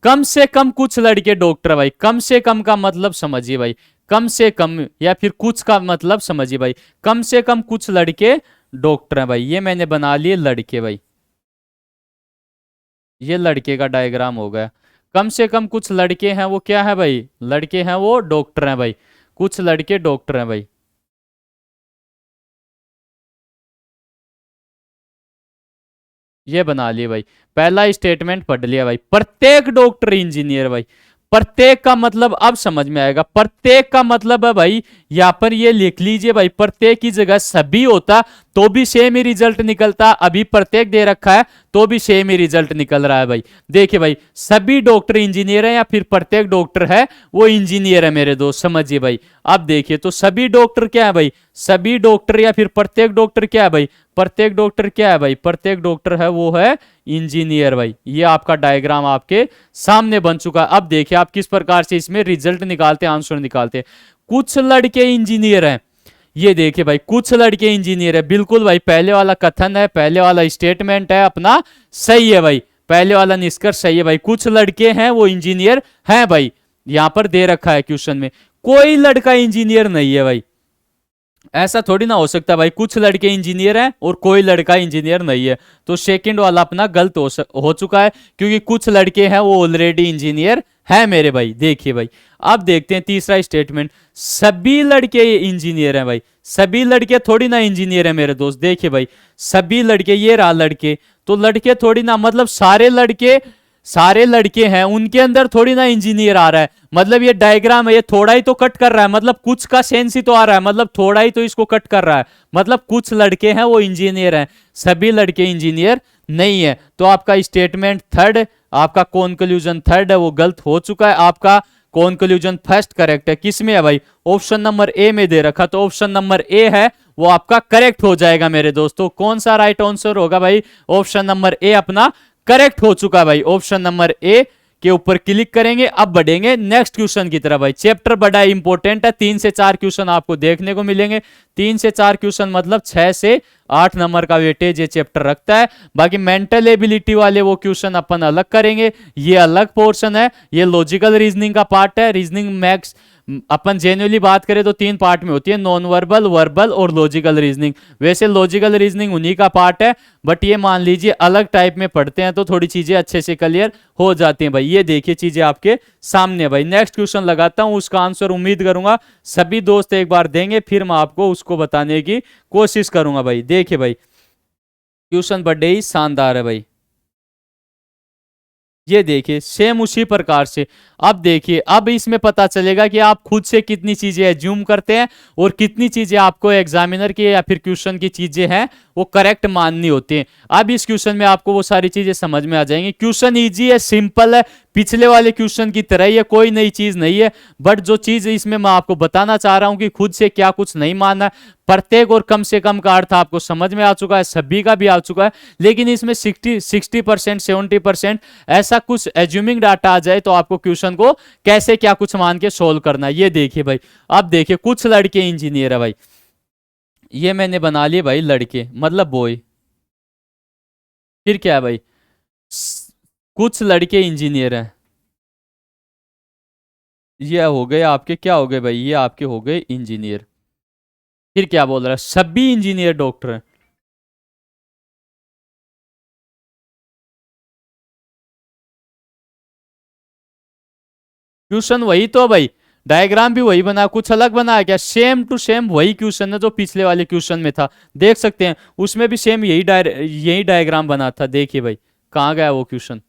कम से कम कुछ लड़के डॉक्टर भाई, कम से कम का मतलब समझिए भाई, कम से कम या फिर कुछ का मतलब समझिए भाई। कम से कम कुछ लड़के डॉक्टर हैं भाई, ये मैंने बना लिए लड़के भाई, ये लड़के का डायग्राम हो गया। कम से कम कुछ लड़के हैं वो क्या है भाई, लड़के हैं वो डॉक्टर हैं भाई, कुछ लड़के डॉक्टर हैं भाई, ये बना लिए भाई। पहला स्टेटमेंट पढ़ लिया भाई, प्रत्येक डॉक्टर इंजीनियर भाई। प्रत्येक का मतलब अब समझ में आएगा, प्रत्येक का मतलब है भाई, यहां पर ये लिख लीजिए भाई, प्रत्येक की जगह सभी होता तो भी सेम ही रिजल्ट निकलता। अभी प्रत्येक दे रखा है तो भी सेम ही रिजल्ट निकल रहा है भाई। देखिए भाई, सभी डॉक्टर इंजीनियर है या फिर प्रत्येक डॉक्टर है वो इंजीनियर है मेरे दोस्त, समझिए भाई। अब देखिए, तो सभी डॉक्टर क्या है भाई, सभी डॉक्टर या फिर प्रत्येक डॉक्टर क्या है भाई, प्रत्येक डॉक्टर क्या है भाई, प्रत्येक डॉक्टर है वो है इंजीनियर भाई। ये आपका डायग्राम आपके सामने बन चुका है। अब देखिए आप किस प्रकार से इसमें रिजल्ट निकालते हैं, आंसर निकालते हैं। कुछ लड़के इंजीनियर हैं, ये देखिए भाई, कुछ लड़के इंजीनियर है। बिल्कुल भाई, पहले वाला कथन है, पहले वाला स्टेटमेंट है अपना सही है भाई, पहले वाला निष्कर्ष सही है भाई। कुछ लड़के हैं वो इंजीनियर हैं भाई, यहां पर दे रखा है क्वेश्चन में। कोई लड़का इंजीनियर नहीं है भाई, ऐसा थोड़ी ना हो सकता भाई, कुछ लड़के इंजीनियर हैं और कोई लड़का इंजीनियर नहीं है। तो सेकंड वाला अपना गलत हो चुका है, क्योंकि कुछ लड़के हैं वो ऑलरेडी इंजीनियर है मेरे भाई। देखिए भाई, अब देखते हैं तीसरा स्टेटमेंट, सभी लड़के इंजीनियर हैं भाई, सभी लड़के थोड़ी ना इंजीनियर है मेरे दोस्त। देखिए भाई, सभी लड़के, ये रहा लड़के, तो लड़के थोड़ी ना, मतलब सारे लड़के, सारे लड़के हैं उनके अंदर थोड़ी ना इंजीनियर आ रहा है। मतलब ये डायग्राम है, ये थोड़ा ही तो कट कर रहा है, मतलब कुछ का सेंस ही तो आ रहा है, मतलब थोड़ा ही तो इसको कट कर रहा है। मतलब कुछ लड़के हैं वो इंजीनियर हैं, सभी लड़के इंजीनियर नहीं है। तो आपका स्टेटमेंट 3rd, आपका कंक्लूजन 3rd है वो गलत हो चुका है। आपका कंक्लूजन फर्स्ट करेक्ट है। किसमें है भाई, ऑप्शन नंबर ए में दे रखा, तो ऑप्शन नंबर ए है वो आपका करेक्ट हो जाएगा मेरे दोस्तों। कौन सा राइट आंसर होगा भाई, ऑप्शन नंबर ए अपना करेक्ट हो चुका है भाई, ऑप्शन नंबर ए के ऊपर क्लिक करेंगे। अब बढ़ेंगे नेक्स्ट क्वेश्चन की तरफ भाई। चैप्टर बड़ा इंपॉर्टेंट है, 3 से 4 क्वेश्चन आपको देखने को मिलेंगे। 3 से 4 क्वेश्चन मतलब 6 से 8 नंबर का वेटेज ये चैप्टर रखता है। बाकी मेंटल एबिलिटी वाले वो क्वेश्चन अपन अलग करेंगे, ये अलग पोर्शन है। ये लॉजिकल रीजनिंग का पार्ट है। रीजनिंग मैक्स अपन जेन्युइनली बात करें तो 3 पार्ट में होती है, नॉन वर्बल, वर्बल और लॉजिकल रीजनिंग। वैसे लॉजिकल रीजनिंग उन्हीं का पार्ट है, बट ये मान लीजिए अलग टाइप में पढ़ते हैं तो थोड़ी चीजें अच्छे से क्लियर हो जाती हैं भाई। ये देखिए चीजें आपके सामने भाई। नेक्स्ट क्वेश्चन लगाता हूं, उसका आंसर उम्मीद करूंगा सभी दोस्त एक बार देंगे, फिर मैं आपको उसको बताने की कोशिश करूंगा भाई। देखिए भाई क्वेश्चन बड़े ही शानदार है भाई। ये देखिए सेम उसी प्रकार से। अब देखिए अब इसमें पता चलेगा कि आप खुद से कितनी चीजें एज्यूम करते हैं और कितनी चीजें आपको एग्जामिनर की या फिर क्वेश्चन की चीजें हैं वो करेक्ट माननी होती है। अब इस क्वेश्चन में आपको वो सारी चीजें समझ में आ जाएंगी। क्वेश्चन इजी है, सिंपल है, पिछले वाले क्वेश्चन की तरह ही है, कोई नई चीज नहीं है। बट जो चीज इसमें मैं आपको बताना चाह रहा हूं कि खुद से क्या कुछ नहीं मानना है। प्रत्येक और कम से कम का अर्थ आपको समझ में आ चुका है, सभी का भी आ चुका है। लेकिन इसमें 60% 70% ऐसा कुछ एज्यूमिंग डाटा आ जाए तो आपको क्वेश्चन को कैसे क्या कुछ मान के सोल्व करना है। ये देखिए भाई। अब देखिए कुछ लड़के इंजीनियर है भाई, ये मैंने बना लिए भाई लड़के मतलब बॉय। फिर क्या है भाई, कुछ लड़के इंजीनियर हैं। ये हो गए आपके, क्या हो गए भाई, ये आपके हो गए इंजीनियर। फिर क्या बोल रहा है, सभी इंजीनियर डॉक्टर हैं। क्वेश्चन वही तो भाई, डायग्राम भी वही बना, कुछ अलग बना है क्या? सेम टू सेम वही क्वेश्चन है जो पिछले वाले क्वेश्चन में था। देख सकते हैं उसमें भी सेम यही डायग्राम बना था। देखिए भाई कहाँ गया वो क्वेश्चन।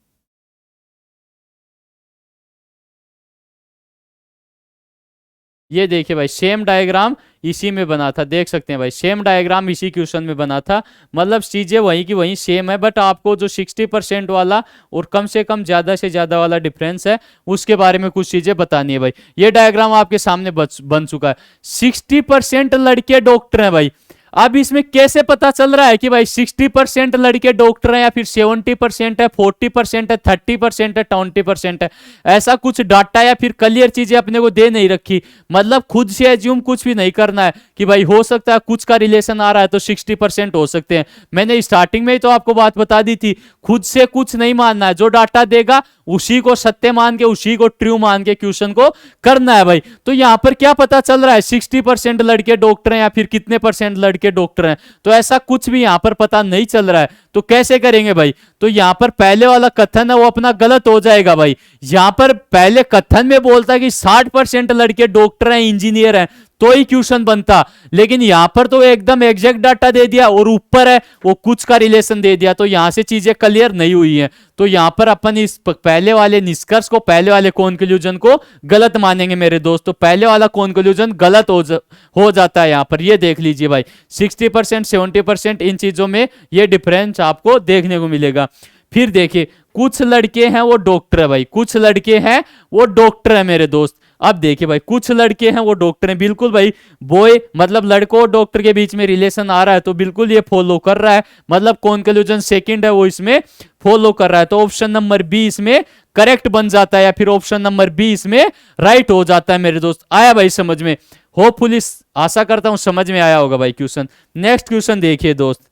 ये देखिए भाई सेम डायग्राम इसी में बना था। देख सकते हैं भाई सेम डायग्राम इसी क्वेश्चन में बना था। मतलब चीजें वही की वही सेम है, बट आपको जो 60% वाला और कम से कम ज्यादा से ज्यादा वाला डिफरेंस है उसके बारे में कुछ चीजें बतानी है भाई। ये डायग्राम आपके सामने बन चुका है। 60% लड़के डॉक्टर हैं भाई। अब इसमें कैसे पता चल रहा है कि भाई 60% लड़के डॉक्टर हैं या फिर 70% है, 40% है, 30% है, 20% है? ऐसा कुछ डाटा या फिर क्लियर चीजें अपने को दे नहीं रखी। मतलब खुद से एज्यूम कुछ भी नहीं करना है कि भाई हो सकता है कुछ का रिलेशन आ रहा है तो 60% हो सकते हैं। मैंने स्टार्टिंग में ही तो आपको बात बता दी थी, खुद से कुछ नहीं मानना है। जो डाटा देगा उसी को सत्य मान के, उसी को ट्रू मान के क्वेश्चन को करना है भाई। तो यहां पर क्या पता चल रहा है, 60% लड़के डॉक्टर हैं या फिर कितने परसेंट लड़के डॉक्टर हैं? तो ऐसा कुछ भी यहां पर पता नहीं चल रहा है। तो कैसे करेंगे भाई? तो यहां पर पहले वाला कथन है वो अपना गलत हो जाएगा भाई। यहां पर पहले कथन में बोलता कि 60% लड़के डॉक्टर हैं, इंजीनियर हैं, तो ही क्वेश्चन बनता। लेकिन यहां पर तो एकदम एग्जैक्ट डाटा दे दिया और ऊपर है वो कुछ का रिलेशन दे दिया, तो यहां से चीजें क्लियर नहीं हुई हैं। तो यहां पर अपन इस पहले वाले निष्कर्ष को, पहले वाले कंक्लूजन को गलत मानेंगे मेरे दोस्त। तो पहले वाला कंक्लूजन गलत हो जाता है यहां पर। ये देख लीजिए भाई 60% 70% इन चीजों में ये डिफरेंस आपको देखने को मिलेगा। फिर देखिए कुछ लड़के हैं वो डॉक्टर है भाई, कुछ लड़के हैं वो डॉक्टर है मेरे दोस्त। अब देखिए भाई कुछ लड़के हैं वो डॉक्टर हैं, बिल्कुल भाई बॉय मतलब लड़कों और डॉक्टर के बीच में रिलेशन आ रहा है तो बिल्कुल ये फॉलो कर रहा है। मतलब कंक्लूजन सेकंड है वो इसमें फॉलो कर रहा है। तो ऑप्शन नंबर बी इसमें करेक्ट बन जाता है या फिर ऑप्शन नंबर बी इसमें राइट हो जाता है मेरे दोस्त। आया भाई समझ में? होपफुली आशा करता हूं समझ में आया होगा भाई क्वेश्चन। नेक्स्ट क्वेश्चन देखिए दोस्त।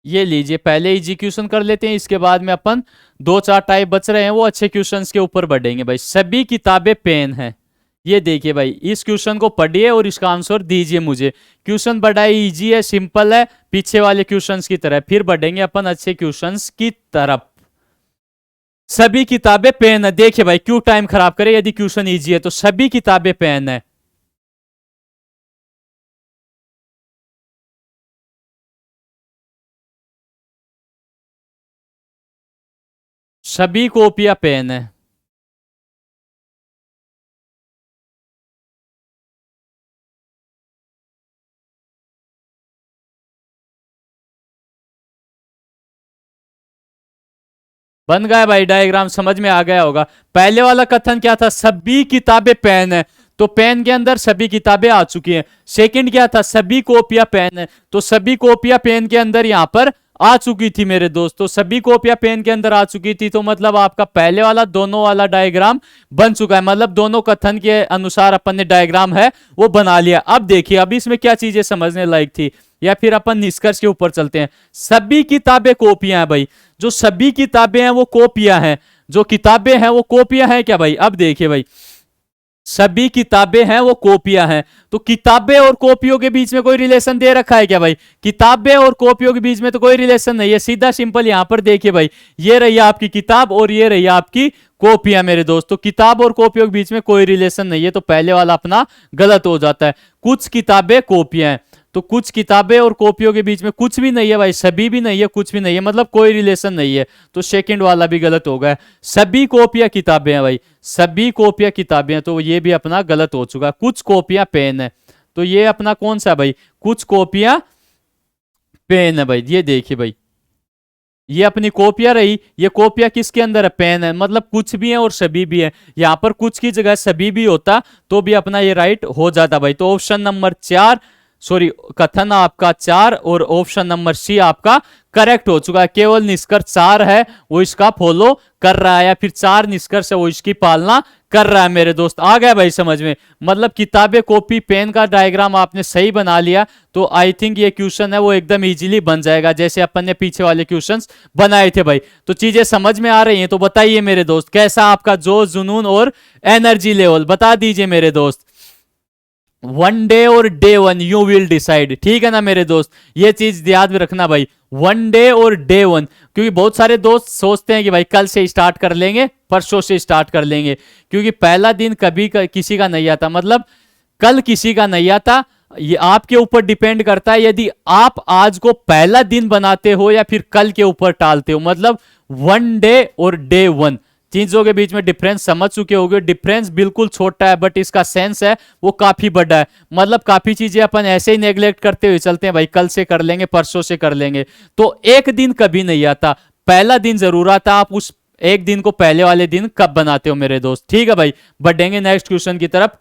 ये लीजिए पहले इजी क्वेश्चन कर लेते हैं, इसके बाद में अपन दो चार टाइप बच रहे हैं वो अच्छे क्वेश्चंस के ऊपर बढ़ेंगे भाई। सभी किताबें पेन है। ये देखिए भाई इस क्वेश्चन को पढ़िए और इसका आंसर दीजिए मुझे। क्वेश्चन बड़ा ही इजी है, सिंपल है, पीछे वाले क्वेश्चंस की तरह। फिर बढ़ेंगे अपन अच्छे क्वेश्चंस की तरफ। सभी किताबें पेन है। देखिए भाई क्यों टाइम खराब करे, यदि क्वेश्चन इजी है तो सभी किताबें पेन है। सभी कॉपियां पेन है। बन गया भाई, डायग्राम समझ में आ गया होगा। पहले वाला कथन क्या था, सभी किताबें पेन है, तो पेन के अंदर सभी किताबें आ चुकी हैं। सेकंड क्या था, सभी कॉपियां पेन है, तो सभी कॉपियां पेन के अंदर यहां पर आ चुकी थी मेरे दोस्तों, सभी कॉपियां पेन के अंदर आ चुकी थी। तो मतलब आपका पहले वाला दोनों वाला डायग्राम बन चुका है, मतलब दोनों कथन के अनुसार अपन ने डायग्राम है वो बना लिया। अब देखिए, अब इसमें क्या चीजें समझने लायक थी, या फिर अपन निष्कर्ष के ऊपर चलते हैं। सभी किताबें कॉपियां हैं भाई, जो सभी किताबें हैं वो कॉपियां हैं, जो किताबें हैं वो कॉपियां हैं क्या भाई। अब देखिए भाई, सभी किताबें हैं वो कॉपियां हैं, तो किताबें और कॉपियों के बीच में कोई रिलेशन दे रखा है क्या भाई। किताबें और कॉपियों के बीच में तो कोई रिलेशन नहीं है, सीधा सिंपल यहां पर देखिए भाई, ये रही आपकी किताब और ये रही आपकी कॉपियां मेरे दोस्तों। किताब और कॉपियों के बीच में कोई रिलेशन नहीं है, तो पहले वाला अपना गलत हो जाता है। कुछ किताबें कॉपियां हैं, तो कुछ किताबें और कॉपियों के बीच में कुछ भी नहीं है भाई, सभी भी नहीं है, कुछ भी नहीं है, मतलब कोई रिलेशन नहीं है, तो सेकंड वाला भी गलत हो गया। सभी कॉपियां किताबें हैं भाई, सभी कॉपियां किताबें हैं, तो ये भी अपना गलत हो चुका। कुछ कॉपियां पेन है, तो ये अपना कौन सा भाई, कुछ कॉपियां पेन है भाई। ये देखिए भाई, ये अपनी कॉपियां रही, ये कॉपियां किसके अंदर है, पेन है, मतलब कुछ भी है और सभी भी है। यहां पर कुछ की जगह सभी भी होता तो भी अपना ये राइट हो जाता भाई। तो ऑप्शन नंबर 4, सॉरी, कथन आपका 4 और ऑप्शन नंबर सी आपका करेक्ट हो चुका है। केवल निष्कर्ष 4 है वो इसका फॉलो कर रहा है, या फिर 4 निष्कर्ष है वो इसकी पालना कर रहा है मेरे दोस्त। आ गया भाई समझ में, मतलब किताबें कॉपी पेन का डायग्राम आपने सही बना लिया, तो आई थिंक ये क्वेश्चन है वो एकदम इजीली बन जाएगा, जैसे अपन ने पीछे वाले क्वेश्चंस बनाए थे भाई। तो चीजें समझ में आ रही हैं, तो बताइए मेरे दोस्त, कैसा आपका जोश, जुनून और एनर्जी लेवल, बता दीजिए मेरे दोस्त। वन डे और day one you will decide, ठीक है ना मेरे दोस्त, ये चीज याद में रखना भाई, वन डे और डे वन। क्योंकि बहुत सारे दोस्त सोचते हैं कि भाई कल से स्टार्ट कर लेंगे, परसों से स्टार्ट कर लेंगे, क्योंकि पहला दिन कभी किसी का नहीं आता, मतलब कल किसी का नहीं आता। ये आपके ऊपर डिपेंड करता है, यदि आप आज को पहला दिन बनाते हो या फिर कल के ऊपर टालते हो। मतलब वन डे और डे वन चीजों के बीच में डिफरेंस समझ चुके होंगे। डिफरेंस बिल्कुल छोटा है, बट इसका सेंस है वो काफी बड़ा है। मतलब काफी चीजें अपन ऐसे ही नेग्लेक्ट करते हुए चलते हैं भाई, कल से कर लेंगे, परसों से कर लेंगे, तो एक दिन कभी नहीं आता, पहला दिन जरूर आता। आप उस एक दिन को पहले वाले दिन कब बनाते हो मेरे दोस्त, ठीक है भाई। बढ़ेंगे नेक्स्ट क्वेश्चन की तरफ।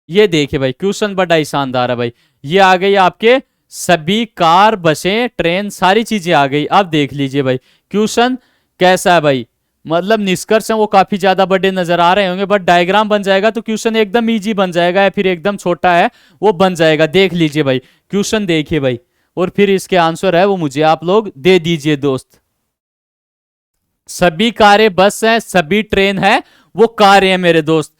ये देखिए भाई, क्वेश्चन बड़ा ही शानदार है भाई। ये आ गई आपके सभी कार, बसें, ट्रेन, सारी चीजें आ गई। अब देख लीजिए भाई क्वेश्चन कैसा है भाई, मतलब निष्कर्ष है वो काफी ज्यादा बड़े नजर आ रहे होंगे, बट डायग्राम बन जाएगा तो क्वेश्चन एकदम इजी बन जाएगा, या फिर एकदम छोटा है वो बन जाएगा। देख लीजिए भाई, क्वेश्चन देखिए भाई, और फिर इसके आंसर है वो मुझे आप लोग दे दीजिए दोस्त। सभी कारें बस हैं, सभी ट्रेन है वो कारें हैं मेरे दोस्त।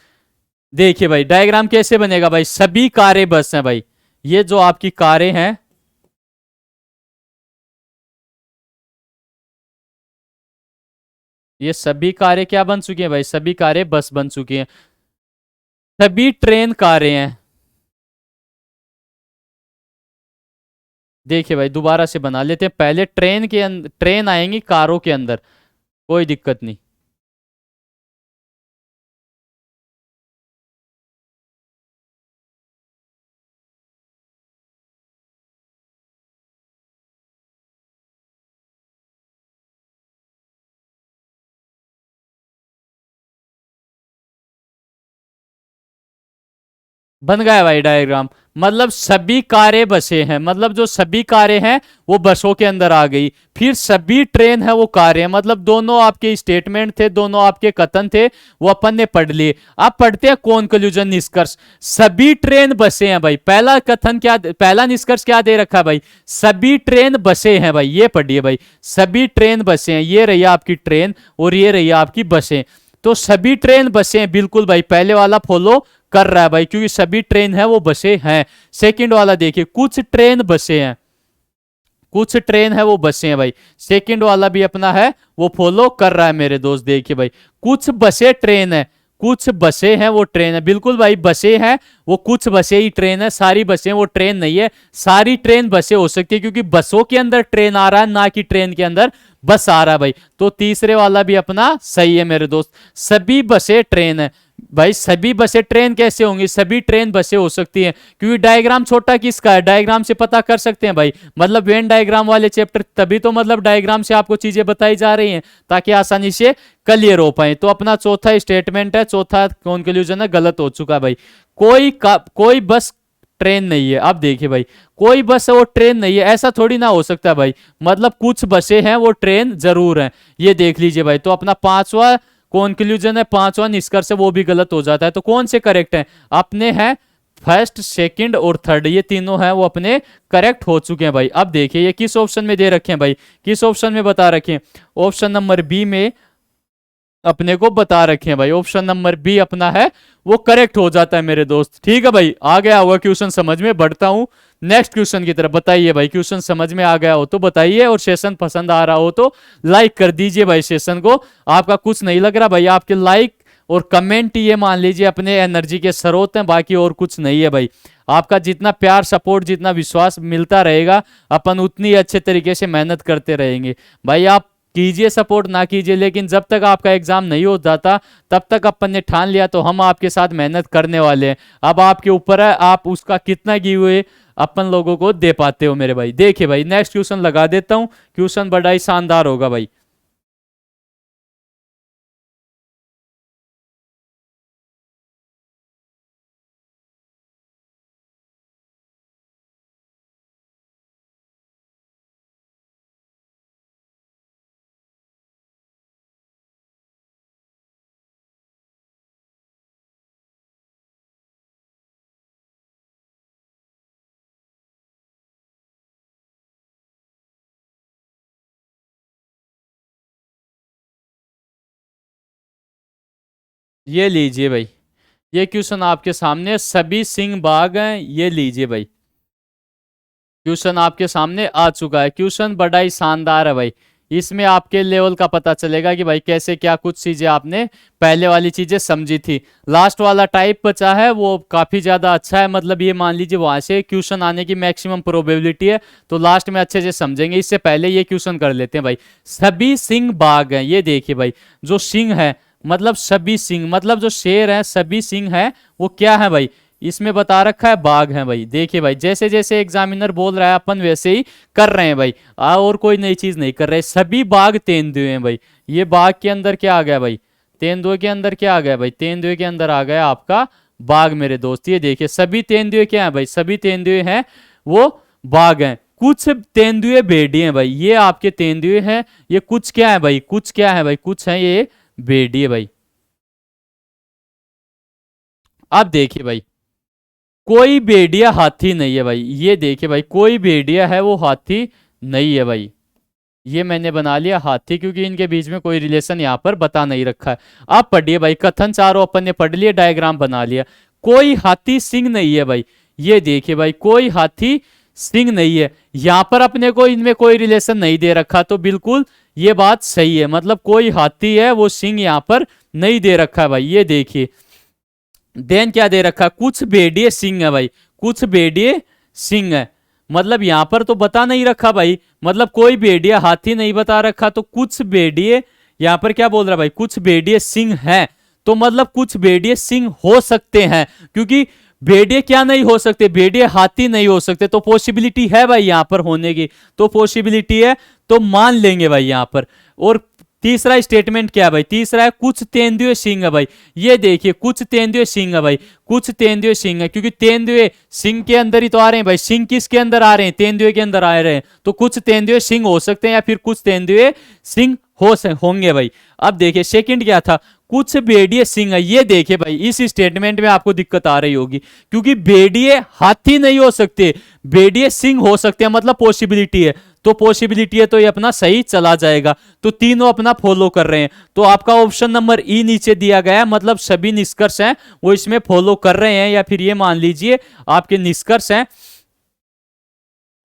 देखिए भाई डायग्राम कैसे बनेगा भाई, सभी कारें बस हैं भाई, ये जो आपकी कारें हैं, ये सभी कारें क्या बन चुकी हैं भाई, सभी कारें बस बन चुकी हैं। सभी ट्रेन कारें हैं। देखिए भाई दोबारा से बना लेते हैं, पहले ट्रेन के अंदर ट्रेन आएंगी कारों के अंदर, कोई दिक्कत नहीं। बन गया भाई डायग्राम, मतलब सभी कारें बसें हैं, मतलब जो सभी कारें हैं वो बसों के अंदर आ गई। फिर सभी ट्रेन है वो कारें हैं, मतलब दोनों आपके स्टेटमेंट थे, दोनों आपके कथन थे, वो अपन ने पढ़ लिए। अब पढ़ते हैं कंक्लूजन, निष्कर्ष। सभी ट्रेन बसें हैं भाई, पहला कथन क्या, पहला निष्कर्ष क्या दे रखा है भाई, सभी ट्रेन बसें हैं भाई, ये पढ़िए भाई, सभी ट्रेन बसें हैं, ये रही आपकी ट्रेन और ये रही आपकी बसें। तो सभी ट्रेन बसें बिल्कुल भाई, पहले वाला फॉलो कर रहा है भाई, क्योंकि सभी ट्रेन है वो बसें हैं। सेकंड वाला देखिए, कुछ ट्रेन बसें हैं, कुछ ट्रेन है वो बसें हैं भाई, सेकंड वाला भी अपना है वो फॉलो कर रहा है मेरे दोस्त। देखिए भाई, कुछ बसें ट्रेन है, कुछ बसें हैं वो ट्रेन है, बिल्कुल भाई बसें हैं वो कुछ बसें ही ट्रेन है, सारी बसें वो ट्रेन नहीं है। सारी ट्रेन बसें हो सकती है, क्योंकि बसों के अंदर ट्रेन आ रहा है, ना कि ट्रेन के अंदर बस आ रहा है भाई। तो तीसरे वाला भी अपना सही है मेरे दोस्त, सभी बसें ट्रेन है। भाई सभी बसें ट्रेन कैसे होंगी, सभी ट्रेन बसें हो सकती हैं, क्योंकि डायग्राम छोटा किसका है, डायग्राम से पता कर सकते हैं भाई। मतलब वेन डायग्राम वाले चैप्टर, तभी तो मतलब डायग्राम से आपको चीजें बताई जा रही हैं ताकि आसानी से क्लियर हो पाए। तो अपना चौथा स्टेटमेंट है, चौथा कंक्लूजन है, गलत हो चुका है भाई। कोई बस ट्रेन नहीं है। अब देखिए भाई, कोई बस है वो ट्रेन नहीं है, ऐसा थोड़ी ना हो सकता भाई। मतलब कुछ बसें हैं वो ट्रेन जरूर है, ये देख लीजिए भाई। तो अपना पांचवा कंक्लूजन है, पांचवा निष्कर्ष है, वो भी गलत हो जाता है। तो कौन से करेक्ट हैं अपने, हैं फर्स्ट, सेकंड और थर्ड, ये तीनों हैं वो अपने करेक्ट हो चुके हैं भाई। अब देखिए ये किस ऑप्शन में दे रखे हैं भाई, किस ऑप्शन में बता रखे हैं, ऑप्शन नंबर बी में अपने को बता रखे हैं भाई। ऑप्शन नंबर बी अपना है वो करेक्ट हो जाता है मेरे दोस्त। ठीक है भाई, आ गया होगा क्वेश्चन समझ में। बढ़ता हूं नेक्स्ट क्वेश्चन की तरफ। बताइए भाई, क्वेश्चन समझ में आ गया हो तो बताइए, और सेशन पसंद आ रहा हो तो लाइक कर दीजिए भाई सेशन को। आपका कुछ नहीं लग रहा भाई, आपके लाइक और कमेंट ये मान लीजिए अपने एनर्जी के स्रोत हैं, बाकी और कुछ नहीं है भाई। आपका जितना प्यार, सपोर्ट, जितना विश्वास मिलता रहेगा, अपन उतनी अच्छे तरीके से मेहनत करते रहेंगे भाई। आप कीजिए सपोर्ट, ना कीजिए, लेकिन जब तक आपका एग्जाम नहीं हो जाता तब तक अपन ने ठान लिया तो हम आपके साथ मेहनत करने वाले हैं। अब आपके ऊपर है, आप उसका कितना गिव अवे अपन लोगों को दे पाते हो मेरे भाई। देखिए भाई नेक्स्ट क्वेश्चन लगा देता हूं, क्वेश्चन बड़ा ही शानदार होगा भाई। ये लीजिए भाई, ये क्वेश्चन आपके सामने, सभी सिंह बाग हैं, ये लीजिए भाई। क्वेश्चन आपके सामने आ चुका है। क्वेश्चन बड़ा ही शानदार है भाई, इसमें आपके लेवल का पता चलेगा कि भाई कैसे क्या कुछ चीजें आपने पहले वाली चीजें समझी थी। लास्ट वाला टाइप बचा है वो काफी ज्यादा अच्छा है, मतलब ये मान लीजिए वहां से क्वेश्चन आने की मैक्सिमम प्रोबेबिलिटी है, तो लास्ट में अच्छे से समझेंगे। इससे पहले ये क्वेश्चन कर लेते हैं भाई। सभी सिंह बाघ हैं, ये देखिए भाई, जो सिंह है मतलब सभी सिंह, मतलब जो शेर है सभी सिंह है, वो क्या है भाई, इसमें बता रखा है बाघ है भाई। देखिए भाई, जैसे जैसे एग्जामिनर बोल रहा है अपन वैसे ही कर रहे हैं भाई, और कोई नई चीज नहीं कर रहे। सभी बाघ तेंदुए हैं भाई। ये बाघ के अंदर क्या आ गया भाई, तेंदुए के अंदर क्या आ गया भाई, तेंदुए के अंदर आ गया आपका बाघ मेरे दोस्त। ये देखिए सभी तेंदुए क्या है भाई, सभी तेंदुए हैं वो बाघ हैं। कुछ तेंदुए भेड़िए हैं भाई, ये आपके तेंदुए हैं। ये कुछ क्या है भाई, कुछ क्या है भाई, कुछ है ये भेड़िए भाई। अब देखिए भाई, कोई भेड़िया हाथी नहीं है भाई। ये देखिए भाई, कोई भेड़िया है वो हाथी नहीं है भाई। ये मैंने बना लिया हाथी, क्योंकि इनके बीच में कोई रिलेशन यहाँ पर बता नहीं रखा है। आप पढ़िए भाई, कथन चारों अपन ने पढ़ लिया, डायग्राम बना लिया। कोई हाथी सिंह नहीं है भाई। ये देखिए भाई, कोई हाथी सिंह नहीं है। यहाँ पर अपने को इनमें कोई रिलेशन नहीं दे रखा, तो बिल्कुल ये बात सही है। मतलब कोई हाथी है वो सिंह यहाँ पर नहीं दे रखा है भाई। ये देखिए देन क्या दे रखा, कुछ भेड़िए सिंह है भाई, कुछ भेड़िए सिंह है। मतलब यहां पर तो बता नहीं रखा भाई, मतलब कोई भेड़िया हाथी नहीं बता रखा, तो कुछ भेड़िए यहां पर क्या बोल रहा भाई, कुछ भेड़िए सिंह है। तो मतलब कुछ भेड़िए सिंह हो सकते हैं, क्योंकि भेड़िए क्या नहीं हो सकते, भेड़िए हाथी नहीं हो सकते, तो पॉसिबिलिटी है भाई यहां पर होने की, तो पॉसिबिलिटी है, तो मान लेंगे भाई यहां पर। और तीसरा स्टेटमेंट क्या है भाई, तीसरा है कुछ तेंदुए सिंह है भाई। ये देखिए कुछ तेंदुए सिंह है भाई, कुछ तेंदुए सिंह है, क्योंकि तेंदुए सिंह के अंदर ही तो आ रहे हैं भाई। सिंह किसके अंदर आ रहे हैं, तेंदुए के अंदर आ रहे हैं, तो कुछ तेंदुए सिंह हो सकते हैं, या फिर कुछ तेंदुए सिंह होंगे भाई। अब देखिए सेकंड क्या था, कुछ भेड़िए सिंह है। ये देखिए भाई, इस स्टेटमेंट में आपको दिक्कत आ रही होगी, क्योंकि भेड़िए हाथी नहीं हो सकते, भेड़िए सिंह हो सकते हैं, मतलब पॉसिबिलिटी है, तो पॉसिबिलिटी है, तो ये अपना सही चला जाएगा। तो तीनों अपना फॉलो कर रहे हैं, तो आपका ऑप्शन नंबर ई नीचे दिया गया है, मतलब सभी निष्कर्ष हैं वो इसमें फॉलो कर रहे हैं, या फिर ये मान लीजिए आपके निष्कर्ष हैं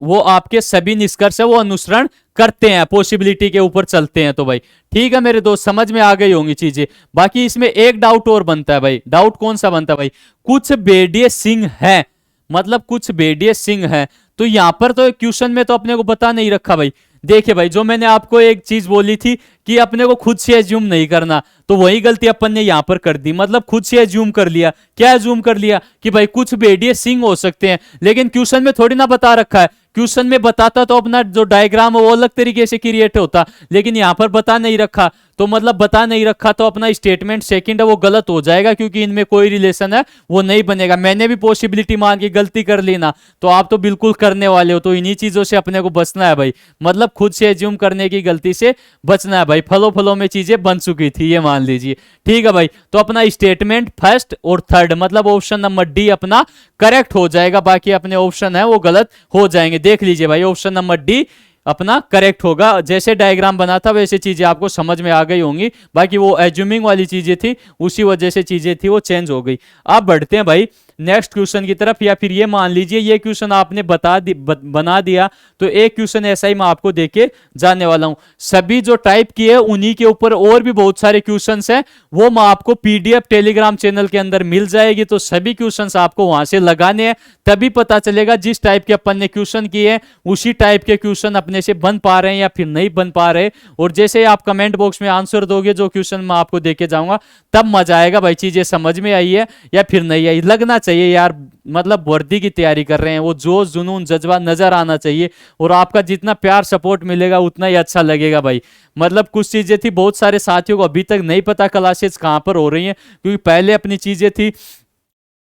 वो आपके सभी निष्कर्ष है वो अनुसरण करते हैं, पॉसिबिलिटी के ऊपर चलते हैं। तो भाई ठीक है मेरे दोस्त, समझ में आ गई होंगी चीजें। बाकी इसमें एक डाउट और बनता है भाई, डाउट कौन सा बनता है भाई, कुछ भेड़िए सिंह है, मतलब कुछ भेड़िए सिंह है। तो यहां पर तो क्वेश्चन में तो अपने को बता नहीं रखा भाई, देखिए भाई, जो मैंने आपको एक चीज बोली थी कि अपने को खुद से एज्यूम नहीं करना, तो वही गलती अपन ने यहां पर कर दी। मतलब खुद से एज्यूम कर लिया। क्या एज्यूम कर लिया कि भाई कुछ भेड़िए सिंह हो सकते हैं, लेकिन क्वेश्चन में थोड़ी ना बता रखा है। क्वेश्चन में बताता तो अपना जो डायग्राम है वो अलग तरीके से क्रिएट होता, लेकिन यहां पर बता नहीं रखा। तो मतलब बता नहीं रखा तो अपना स्टेटमेंट सेकंड है वो गलत हो जाएगा, क्योंकि इनमें कोई रिलेशन है वो नहीं बनेगा। मैंने भी पॉसिबिलिटी मान के गलती कर ली ना, तो आप तो बिल्कुल करने वाले हो। तो इन्हीं चीजों से अपने को बचना है भाई। मतलब खुद से एज्यूम करने की गलती से बचना है भाई। फलों फलों में चीजें बन चुकी थी, ये मान लीजिए। ठीक है भाई, तो अपना स्टेटमेंट फर्स्ट और थर्ड मतलब ऑप्शन नंबर डी अपना करेक्ट हो जाएगा। बाकी अपने ऑप्शन है वो गलत हो जाएंगे। देख लीजिए भाई, ऑप्शन नंबर डी अपना करेक्ट होगा। जैसे डायग्राम बना था वैसे चीजें आपको समझ में आ गई होंगी। बाकी वो एज्यूमिंग वाली चीजें थी, उसी वजह से चीजें थी वो चेंज हो गई। अब बढ़ते हैं भाई नेक्स्ट क्वेश्चन की तरफ। या फिर ये मान लीजिए ये क्वेश्चन आपने बना दिया, तो एक क्वेश्चन ऐसा ही मैं आपको देके जाने वाला हूं। सभी जो टाइप किए उन्हीं के ऊपर और भी बहुत सारे क्वेश्चंस हैं, वो मैं आपको पीडीएफ टेलीग्राम चैनल के अंदर मिल जाएगी। तो सभी क्वेश्चंस आपको वहां से लगाने हैं, तभी पता चलेगा जिस टाइप के अपन ने क्वेश्चन किए हैं उसी टाइप के क्वेश्चन अपने से बन पा रहे हैं या फिर नहीं बन पा रहे। और जैसे आप कमेंट बॉक्स में आंसर दोगे जो क्वेश्चन मैं आपको देके जाऊंगा, तब मजा आएगा भाई चीजें समझ में आई है या फिर नहीं आई। लगना चाहिए यार, मतलब वर्दी की तैयारी कर रहे हैं, वो जोश जुनून जज्बा नजर आना चाहिए। और आपका जितना प्यार सपोर्ट मिलेगा उतना ही अच्छा लगेगा भाई। मतलब कुछ चीजें थी, बहुत सारे साथियों को अभी तक नहीं पता क्लासेस कहां पर हो रही हैं, क्योंकि पहले अपनी चीजें थी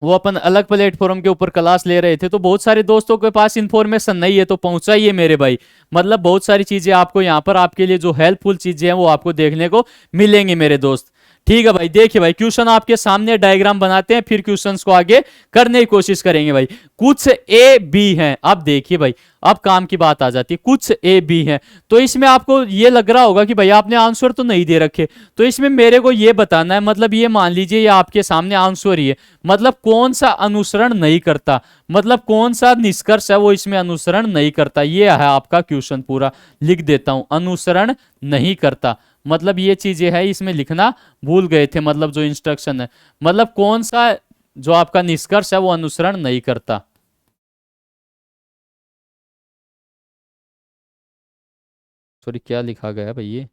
वो अपन अलग प्लेटफॉर्म के ऊपर क्लास ले रहे थे। तो बहुत सारे दोस्तों के पास इंफॉर्मेशन नहीं है, तो पहुंचाइए मेरे भाई। मतलब बहुत सारी चीजें आपको यहाँ पर आपके लिए जो हेल्पफुल चीजें हैं वो आपको देखने को मिलेंगी मेरे दोस्त। ठीक है भाई, देखिए भाई क्वेश्चन आपके सामने डायग्राम बनाते हैं, फिर क्वेश्चंस को आगे करने की कोशिश करेंगे भाई। कुछ ए बी हैं। अब देखिए भाई, अब काम की बात आ जाती है। कुछ ए बी हैं, तो इसमें आपको ये लग रहा होगा कि भाई आपने आंसर तो नहीं दे रखे, तो इसमें मेरे को ये बताना है। मतलब ये मान लीजिए ये आपके सामने आंसर ही है, मतलब कौन सा अनुसरण नहीं करता, मतलब कौन सा निष्कर्ष है वो इसमें अनुसरण नहीं करता। ये है आपका क्वेश्चन, पूरा लिख देता हूं, अनुसरण नहीं करता। मतलब ये चीजें है इसमें लिखना भूल गए थे, मतलब जो इंस्ट्रक्शन है, मतलब कौन सा जो आपका निष्कर्ष है वो अनुसरण नहीं करता। सॉरी, क्या लिखा गया है भाई ये?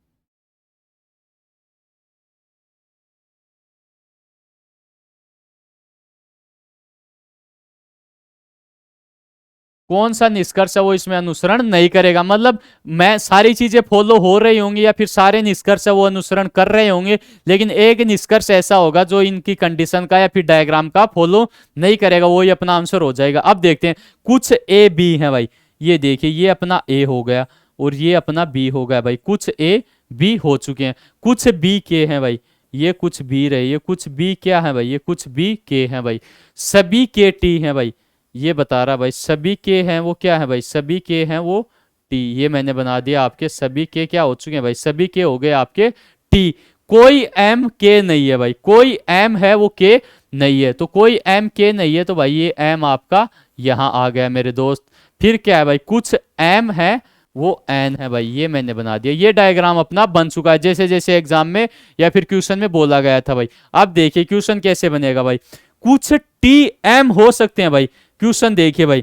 कौन सा निष्कर्ष है वो इसमें अनुसरण नहीं करेगा। मतलब मैं सारी चीजें फॉलो हो रही होंगी या फिर सारे निष्कर्ष है वो अनुसरण कर रहे होंगे, लेकिन एक निष्कर्ष ऐसा होगा जो इनकी कंडीशन का या फिर डायग्राम का फॉलो नहीं करेगा, वही अपना आंसर हो जाएगा। अब देखते हैं, कुछ ए बी है भाई। ये देखिए, ये अपना ए हो गया और ये अपना बी हो गया भाई। कुछ ए बी हो चुके हैं, कुछ बी के हैं भाई। ये कुछ बी रहे, ये कुछ बी क्या है भाई? ये कुछ बी के हैं भाई। सभी के टी हैं भाई, ये बता रहा भाई। सभी के हैं वो क्या है भाई? सभी के हैं वो टी। ये मैंने बना दिया आपके सभी के क्या हो चुके हैं भाई? सभी के हो गए आपके टी। कोई एम के नहीं है भाई, कोई एम है वो के नहीं है। तो कोई एम के नहीं है, तो भाई ये एम आपका यहां आ गया मेरे दोस्त। फिर क्या है भाई? कुछ एम है वो एन है भाई, ये मैंने बना दिया। ये डायग्राम अपना बन चुका है, जैसे जैसे एग्जाम में या फिर क्वेश्चन में बोला गया था भाई। अब देखिए क्वेश्चन कैसे बनेगा भाई। कुछ टी एम हो सकते हैं भाई। क्वेश्चन देखिए भाई,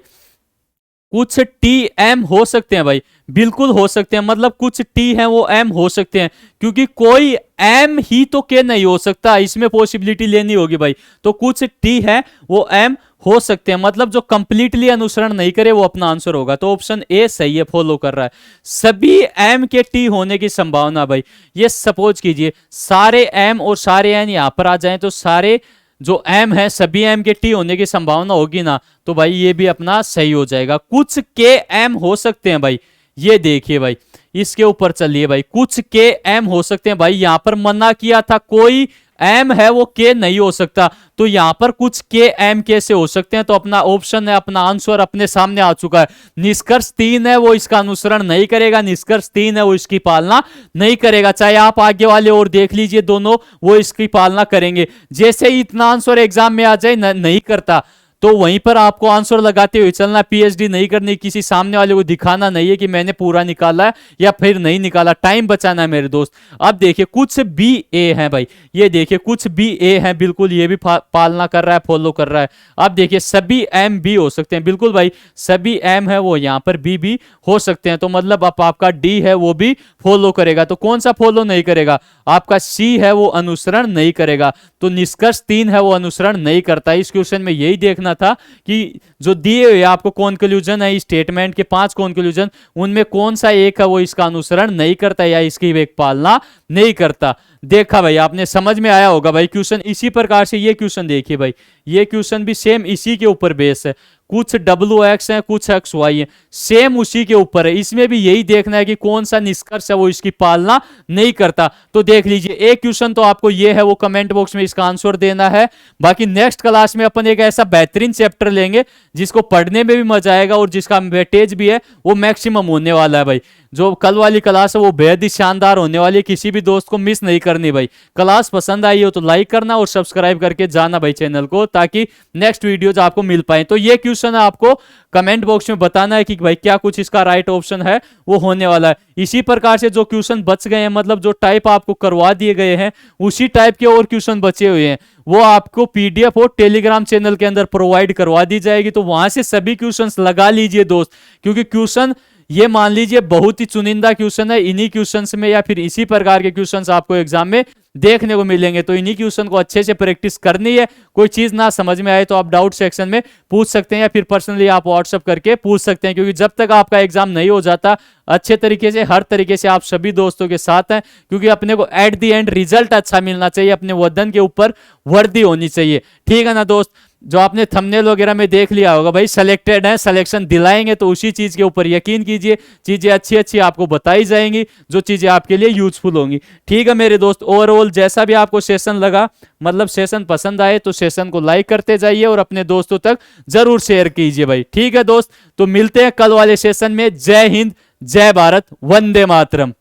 कुछ टी एम हो सकते हैं भाई, बिल्कुल हो सकते हैं। मतलब कुछ टी हैं वो एम हो सकते हैं, क्योंकि कोई एम ही तो के नहीं हो सकता, इसमें पॉसिबिलिटी लेनी होगी भाई। तो कुछ टी है वो एम हो सकते हैं, मतलब जो कंप्लीटली अनुसरण नहीं करे वो अपना आंसर होगा। तो ऑप्शन ए सही है, फॉलो कर रहा है। सभी एम के टी होने की संभावना भाई, ये सपोज कीजिए सारे एम और सारे एन यहां पर आ जाएं, तो सारे जो एम है सभी एम के टी होने की संभावना होगी ना, तो भाई ये भी अपना सही हो जाएगा। कुछ के एम हो सकते हैं भाई, ये देखिए भाई, इसके ऊपर चलिए भाई। कुछ के एम हो सकते हैं भाई, यहां पर मना किया था कोई एम है वो के नहीं हो सकता, तो यहां पर कुछ के एम के से हो सकते हैं। तो अपना ऑप्शन है, अपना आंसर अपने सामने आ चुका है। निष्कर्ष 3 है वो इसका अनुसरण नहीं करेगा, निष्कर्ष 3 है वो इसकी पालना नहीं करेगा। चाहे आप आगे वाले और देख लीजिए, दोनों वो इसकी पालना करेंगे। जैसे ही इतना आंसर एग्जाम में आ जाए नहीं करता, तो वहीं पर आपको आंसर लगाते हुए चलना, पीएचडी नहीं करनी, किसी सामने वाले को दिखाना नहीं है कि मैंने पूरा निकाला है या फिर नहीं निकाला, टाइम बचाना है मेरे दोस्त। अब देखिए कुछ बी ए है भाई, ये देखिए कुछ बी ए है, बिल्कुल ये भी पालना कर रहा है, फॉलो कर रहा है। अब देखिए सभी एम बी हो सकते हैं, बिल्कुल भाई सभी एम है वो यहाँ पर बी भी हो सकते हैं, तो मतलब अब आपका डी है वो भी फॉलो करेगा। तो कौन सा फॉलो नहीं करेगा? आपका सी है वो अनुसरण नहीं करेगा। तो निष्कर्ष 3 है वो अनुसरण नहीं करता। इस क्वेश्चन में यही देखना था कि जो दिए हुए आपको कॉन्क्लूजन है स्टेटमेंट के 5 कॉन्क्लूजन, उनमें कौन सा एक है वो इसका अनुसरण नहीं करता या इसकी एक पालना नहीं करता। देखा भाई, आपने समझ में आया होगा भाई क्वेश्चन। इसी प्रकार से ये क्वेश्चन देखिए भाई, ये क्वेश्चन भी सेम इसी के ऊपर बेस है, कुछ WX है कुछ XY है, सेम उसी के ऊपर है। इसमें भी यही देखना है कि कौन सा निष्कर्ष है वो इसकी पालना नहीं करता। तो देख लीजिए एक क्वेश्चन तो आपको ये है वो कमेंट बॉक्स में इसका आंसर देना है। बाकी नेक्स्ट क्लास में अपन एक ऐसा बेहतरीन चैप्टर लेंगे जिसको पढ़ने में भी मजा आएगा और जिसका वेटेज भी है वो मैक्सिमम होने वाला है भाई। जो कल वाली क्लास है वो बेहद ही शानदार होने वाली है, किसी भी दोस्त को मिस नहीं करनी भाई। क्लास पसंद आई हो तो लाइक करना और सब्सक्राइब करके जाना भाई चैनल को, ताकि नेक्स्ट वीडियोज आपको मिल पाए। तो ये क्वेश्चन है, आपको कमेंट बॉक्स में बताना है कि भाई क्या कुछ इसका राइट ऑप्शन है वो होने वाला है। इसी प्रकार से जो क्वेश्चन बच गए हैं, मतलब जो टाइप आपको करवा दिए गए हैं, उसी टाइप के और क्वेश्चन बचे हुए हैं, वो आपको पीडीएफ और टेलीग्राम चैनल के अंदर प्रोवाइड करवा दी जाएगी। तो वहां से सभी क्वेश्चंस लगा लीजिए दोस्त, क्योंकि क्वेश्चन ये मान लीजिए बहुत ही चुनिंदा क्वेश्चन है। इन्हीं क्वेश्चंस में या फिर इसी प्रकार के क्वेश्चंस आपको एग्जाम में देखने को मिलेंगे। तो इन्हीं क्वेश्चन को अच्छे से प्रैक्टिस करनी है। कोई चीज ना समझ में आए तो आप डाउट सेक्शन में पूछ सकते हैं या फिर पर्सनली आप व्हाट्सअप करके पूछ सकते हैं, क्योंकि जब तक आपका एग्जाम नहीं हो जाता अच्छे तरीके से, हर तरीके से आप सभी दोस्तों के साथ हैं, क्योंकि अपने को एट द एंड रिजल्ट अच्छा मिलना चाहिए, अपने वतन के ऊपर वर्दी होनी चाहिए। ठीक है ना दोस्त? जो आपने थंबनेल वगैरह में देख लिया होगा भाई, सिलेक्टेड है, सिलेक्शन दिलाएंगे तो उसी चीज के ऊपर यकीन कीजिए, चीजें अच्छी अच्छी आपको बताई जाएंगी जो चीजें आपके लिए यूजफुल होंगी। ठीक है मेरे दोस्त, ओवरऑल जैसा भी आपको सेशन लगा, मतलब सेशन पसंद आए तो सेशन को लाइक करते जाइए और अपने दोस्तों तक जरूर शेयर कीजिए भाई। ठीक है दोस्त, तो मिलते हैं कल वाले सेशन में। जय हिंद, जय भारत, वंदे मातरम।